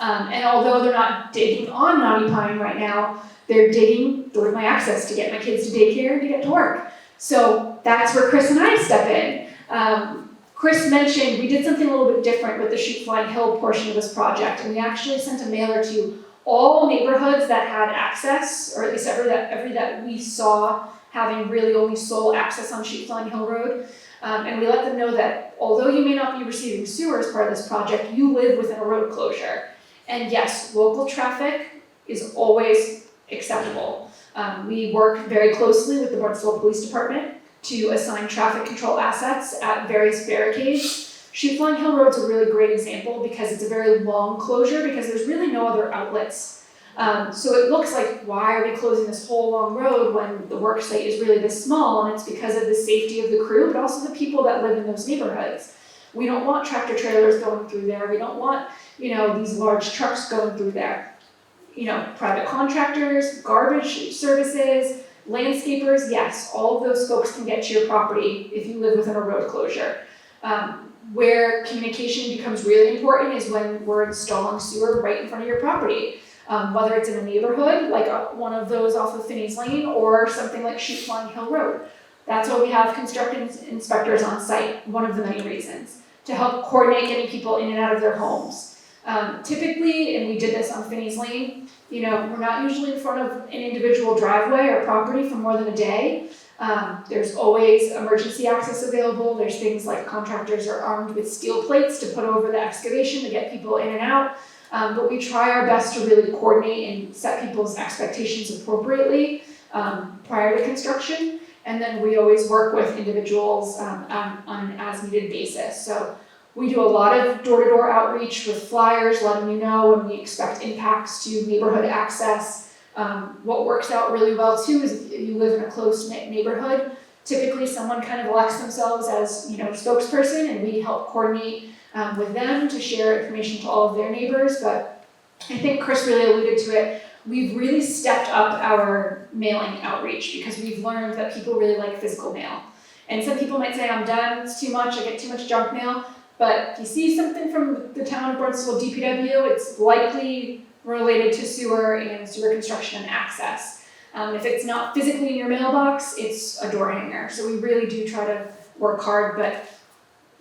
And although they're not digging on Naughty Pine right now, they're digging through my access to get my kids to daycare and to get to work. So that's where Chris and I step in. Chris mentioned we did something a little bit different with the Shoot Flying Hill portion of this project, and we actually sent a mailer to all neighborhoods that had access, or at least every that we saw having really only sole access on Shoot Flying Hill Road. And we let them know that although you may not be receiving sewer as part of this project, you live within a road closure. And yes, local traffic is always acceptable. We work very closely with the Barnstable Police Department to assign traffic control assets at various barricades. Shoot Flying Hill Road's a really great example because it's a very long closure because there's really no other outlets. So it looks like, why are we closing this whole long road when the work site is really this small? And it's because of the safety of the crew, but also the people that live in those neighborhoods. We don't want tractor trailers going through there. We don't want, these large trucks going through there. Private contractors, garbage services, landscapers, yes, all of those folks can get to your property if you live within a road closure. Where communication becomes really important is when we're installing sewer right in front of your property. Whether it's in a neighborhood, like one of those off of Finney's Lane, or something like Shoot Flying Hill Road. That's why we have construction inspectors on site, one of the many reasons, to help coordinate getting people in and out of their homes. Typically, and we did this on Finney's Lane, we're not usually in front of an individual driveway or property for more than a day. There's always emergency access available. There's things like contractors are armed with steel plates to put over the excavation to get people in and out. But we try our best to really coordinate and set people's expectations appropriately prior to construction. And then we always work with individuals on an as-needed basis. So we do a lot of door-to-door outreach with flyers, letting you know when we expect impacts to neighborhood access. What works out really well too is if you live in a close-knit neighborhood, typically someone kind of elects themselves as spokesperson, and we help coordinate with them to share information to all of their neighbors. But I think Chris really alluded to it. We've really stepped up our mailing outreach because we've learned that people really like physical mail. And some people might say, I'm done, it's too much, I get too much junk mail. But if you see something from the town of Barnstable DPW, it's likely related to sewer and sewer construction and access. If it's not physically in your mailbox, it's a door hanger. So we really do try to work hard, but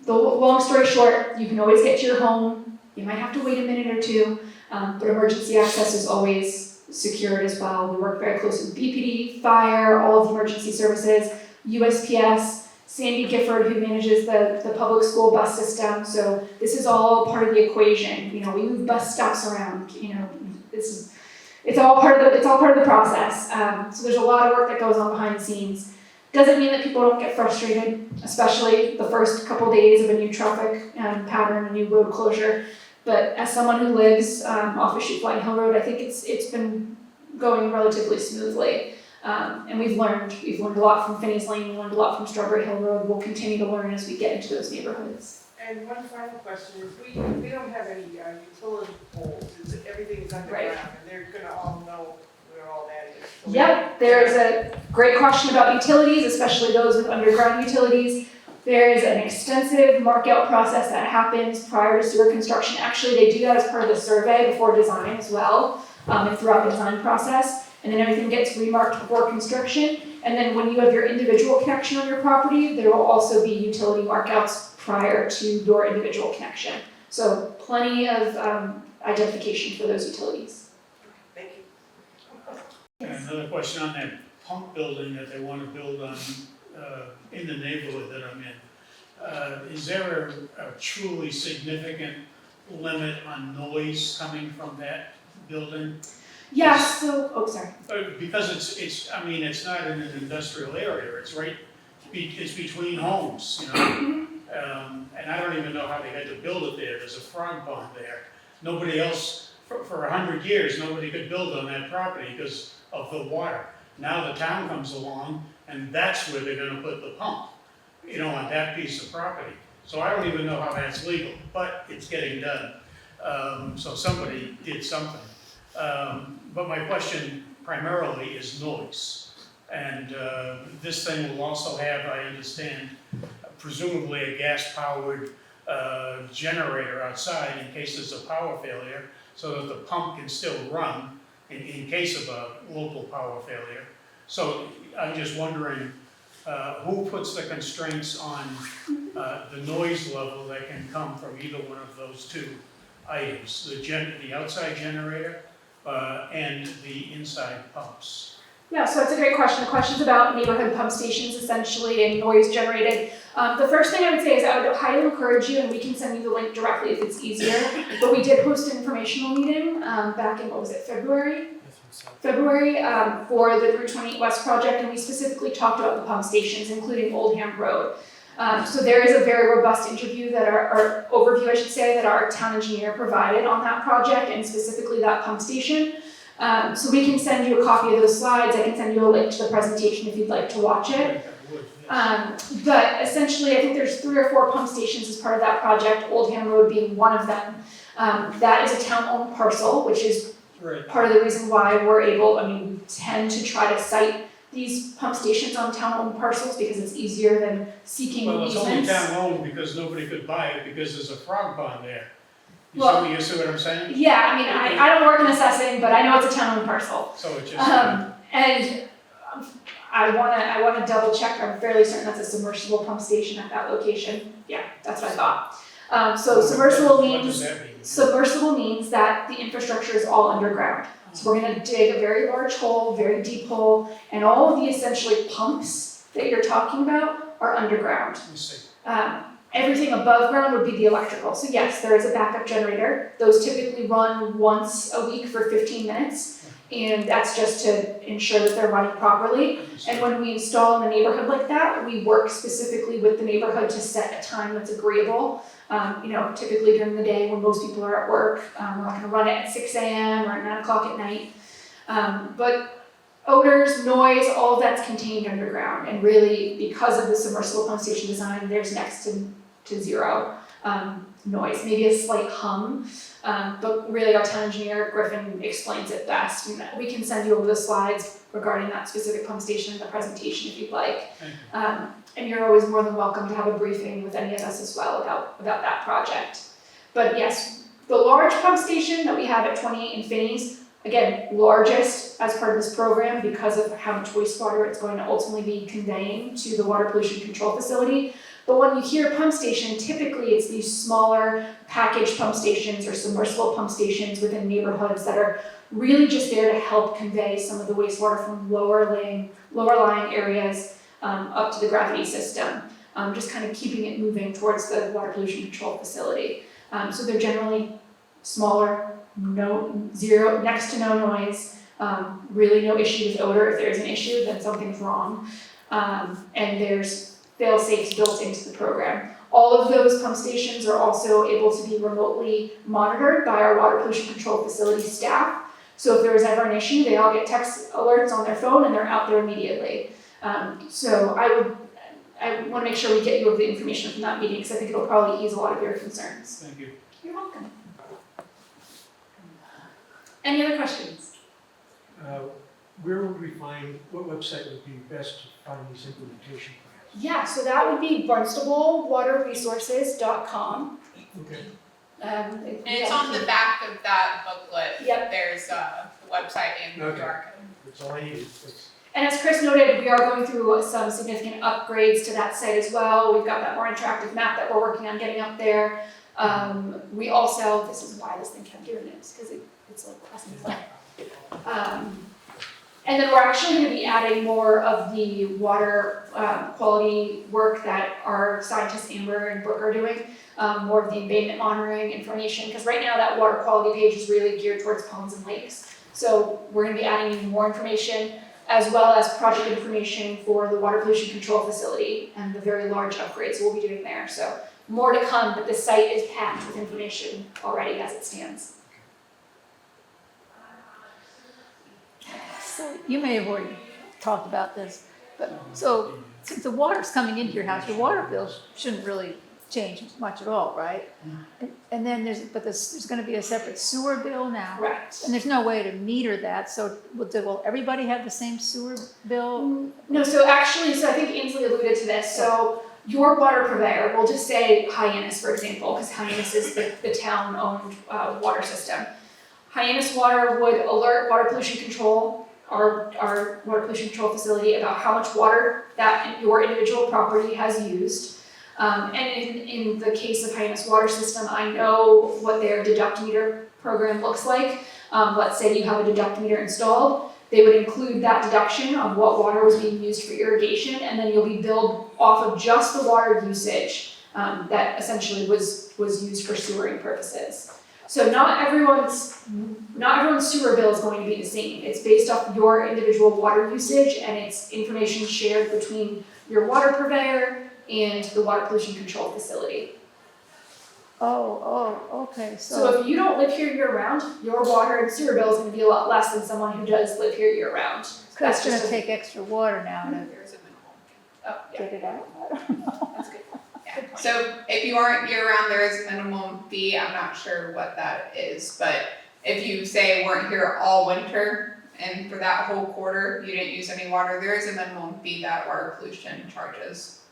the long story short, you can always get to your home. You might have to wait a minute or two, but emergency access is always secured as well. We work very closely with BPD, fire, all of the emergency services, USPS, Sandy Gifford, who manages the public school bus system. So this is all part of the equation. We move bus stops around. It's all part of the process. So there's a lot of work that goes on behind the scenes. Doesn't mean that people don't get frustrated, especially the first couple days of a new traffic pattern, a new road closure. But as someone who lives off of Shoot Flying Hill Road, I think it's been going relatively smoothly. And we've learned a lot from Finney's Lane, we learned a lot from Strawberry Hill Road. We'll continue to learn as we get into those neighborhoods. And one final question is, we don't have any utility poles, everything is underground, Right. and they're gonna all know where all that is. So Yep, there's a great question about utilities, especially those with underground utilities. There is an extensive mark-out process that happens prior to sewer construction. Actually, they do that as part of the survey before design as well, and throughout the design process. And then everything gets remarked before construction. And then when you have your individual connection on your property, there will also be utility markouts prior to your individual connection. So plenty of identification for those utilities. Thank you. And another question on that pump building that they want to build on, in the neighborhood that I'm in. Is there a truly significant limit on noise coming from that building? Yes, sorry. Because it's not in an industrial area, it's it's between homes, and I don't even know how they had to build it there. There's a frog pond there. Nobody else, for 100 years, nobody could build on that property because of the water. Now the town comes along, and that's where they're gonna put the pump, on that piece of property. So I don't even know how that's legal, but it's getting done. So somebody did something. But my question primarily is noise. And this thing will also have, I understand, presumably a gas-powered generator outside in case there's a power failure, so that the pump can still run in case of a local power failure. So I'm just wondering, who puts the constraints on the noise level that can come from either one of those two items, the outside generator and the inside pumps? Yeah, so that's a great question. The question's about neighborhood pump stations essentially and noise generated. The first thing I would say is I would highly encourage you, and we can send you the link directly if it's easier, but we did host an informational meeting back in, February? February for the Route 28 West project, and we specifically talked about the pump stations, including Oldham Road. So there is a very robust interview that our overview, I should say, that our town engineer provided on that project and specifically that pump station. So we can send you a copy of those slides. I can send you a link to the presentation if you'd like to watch it. But essentially, I think there's 3 or 4 pump stations as part of that project, Oldham Road being one of them. That is a town-owned parcel, which is part of the reason why we're able, we tend to try to site these pump stations on town-owned parcels because it's easier than seeking Well, it's only easements. town-owned because nobody could buy it because there's a frog pond there. Well- You see what I'm saying? Yeah, I mean, I don't work in assessing, but I know it's a town-owned parcel. So it just, And I wanna double check, I'm fairly certain that's a submersible pump station at that location. Yeah, that's what I thought. So submersible what does means, that mean? submersible means that the infrastructure is all underground. So we're gonna dig a very large hole, very deep hole, and all of the essentially pumps that you're talking about are underground. Let me see. Everything above ground would be the electrical. So yes, there is a backup generator. Those typically run once a week for 15 minutes. And that's just to ensure that they're running properly. And when we install in a neighborhood like that, we work specifically with the neighborhood to set a time that's agreeable. Typically during the day when most people are at work, we're not gonna run it at 6 a.m. or at 9 o'clock at night. But odors, noise, all of that's contained underground. And really, because of the submersible pump station design, there's next to zero noise, maybe a slight hum. But really our town engineer, Griffin, explains it best. And we can send you over the slides regarding that specific pump station in the presentation if you'd like. And you're always more than welcome to have a briefing with any of us as well about that project. But yes, the large pump station that we have at 28 Infinities, again, largest as part of this program because of how much wastewater it's going to ultimately be conveying to the water pollution control facility. But when you hear pump station, typically it's these smaller packaged pump stations or submersible pump stations within neighborhoods that are really just there to help convey some of the wastewater from lower lying areas up to the gravity system, just kind of keeping it moving towards the water pollution control facility. So they're generally smaller, next to no noise, really no issue with odor. If there's an issue, then something's wrong. And there's fail-safes built into the program. All of those pump stations are also able to be remotely monitored by our water pollution control facility staff. So if there is ever an issue, they all get text alerts on their phone and they're out there immediately. So I want to make sure we get you over the information from that meeting because I think it'll probably ease a lot of your concerns. Thank you. You're welcome. Any other questions? Where would we find, what website would be best to find these implementation plans? Yeah, so that would be barnstablewaterresources.com. Okay. And it's on the back of that booklet. Yep. There's the website and the Okay. QR code. That's all I need. It's- And as Chris noted, we are going through some significant upgrades to that site as well. We've got that more interactive map that we're working on getting up there. We also, this is why this thing kept doing this, because it's like pressing play. And then we're actually going to be adding more of the water quality work that our scientists Amber and Brooke are doing, more of the embayment monitoring information, because right now that water quality page is really geared towards ponds and lakes. So we're going to be adding even more information, as well as project information for the water pollution control facility and the very large upgrades we'll be doing there. So more to come, but the site is packed with information already as it stands. So you may have already talked about this, but so since the water's coming into your house, your water bill shouldn't really change much at all, right? And then there's going to be a separate sewer bill now. Correct. And there's no way to meter that, so will everybody have the same sewer bill? No, so I think Ainsley alluded to this. So your water purveyor, we'll just say Hyannis, for example, because Hyannis is the town-owned water system. Hyannis Water would alert water pollution control, our water pollution control facility, about how much water that your individual property has used. And in the case of Hyannis Water System, I know what their deduct meter program looks like. Let's say you have a deduct meter installed. They would include that deduction of what water was being used for irrigation, and then you'll be billed off of just the water usage that essentially was used for sewering purposes. So not everyone's sewer bill is going to be the same. It's based off your individual water usage, and it's information shared between your water purveyor and the water pollution control facility. Okay, So if you don't live here year-round, your water and sewer bill is going to be a lot less than someone who does live here year-round. It's going to take extra water now to There's a minimum. Oh, yeah, get it out. that's good. Yeah. So if you aren't year-round, there is a minimum fee. I'm not sure what that is, but if you say weren't here all winter and for that whole quarter, you didn't use any water, there is a minimum fee that water pollution charges.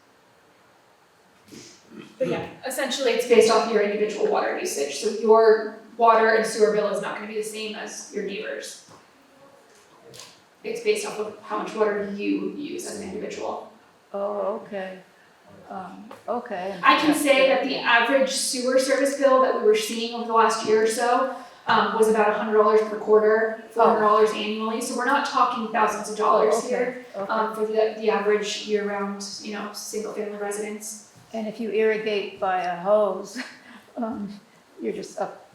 But yeah, essentially it's based off your individual water usage, so your water and sewer bill is not gonna be the same as your neighbor's. It's based off of how much water you use as an individual. Oh, okay. Okay. I can say that the average sewer service bill that we were seeing over the last year or so was about $100 per quarter, $400 annually. So we're not talking thousands of dollars here Okay. for the average year-round, single-family residence. And if you irrigate by a hose, you're just up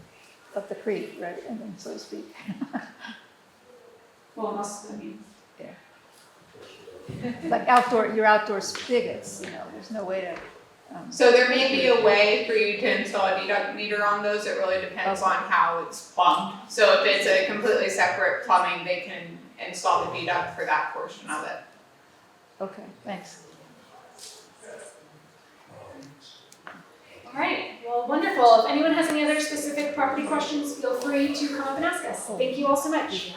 the creek, right? And then, so to speak. Well, unless, I mean, Like your outdoor spigots, there's no way to. So there may be a way for you to install a deduct meter on those, it really depends on how it's plumbed. So if it's a completely separate plumbing, they can install the deduct for that portion of it. Okay, thanks. all right, well, wonderful. If anyone has any other specific property questions, feel free to come up and ask us. Thank you all so much.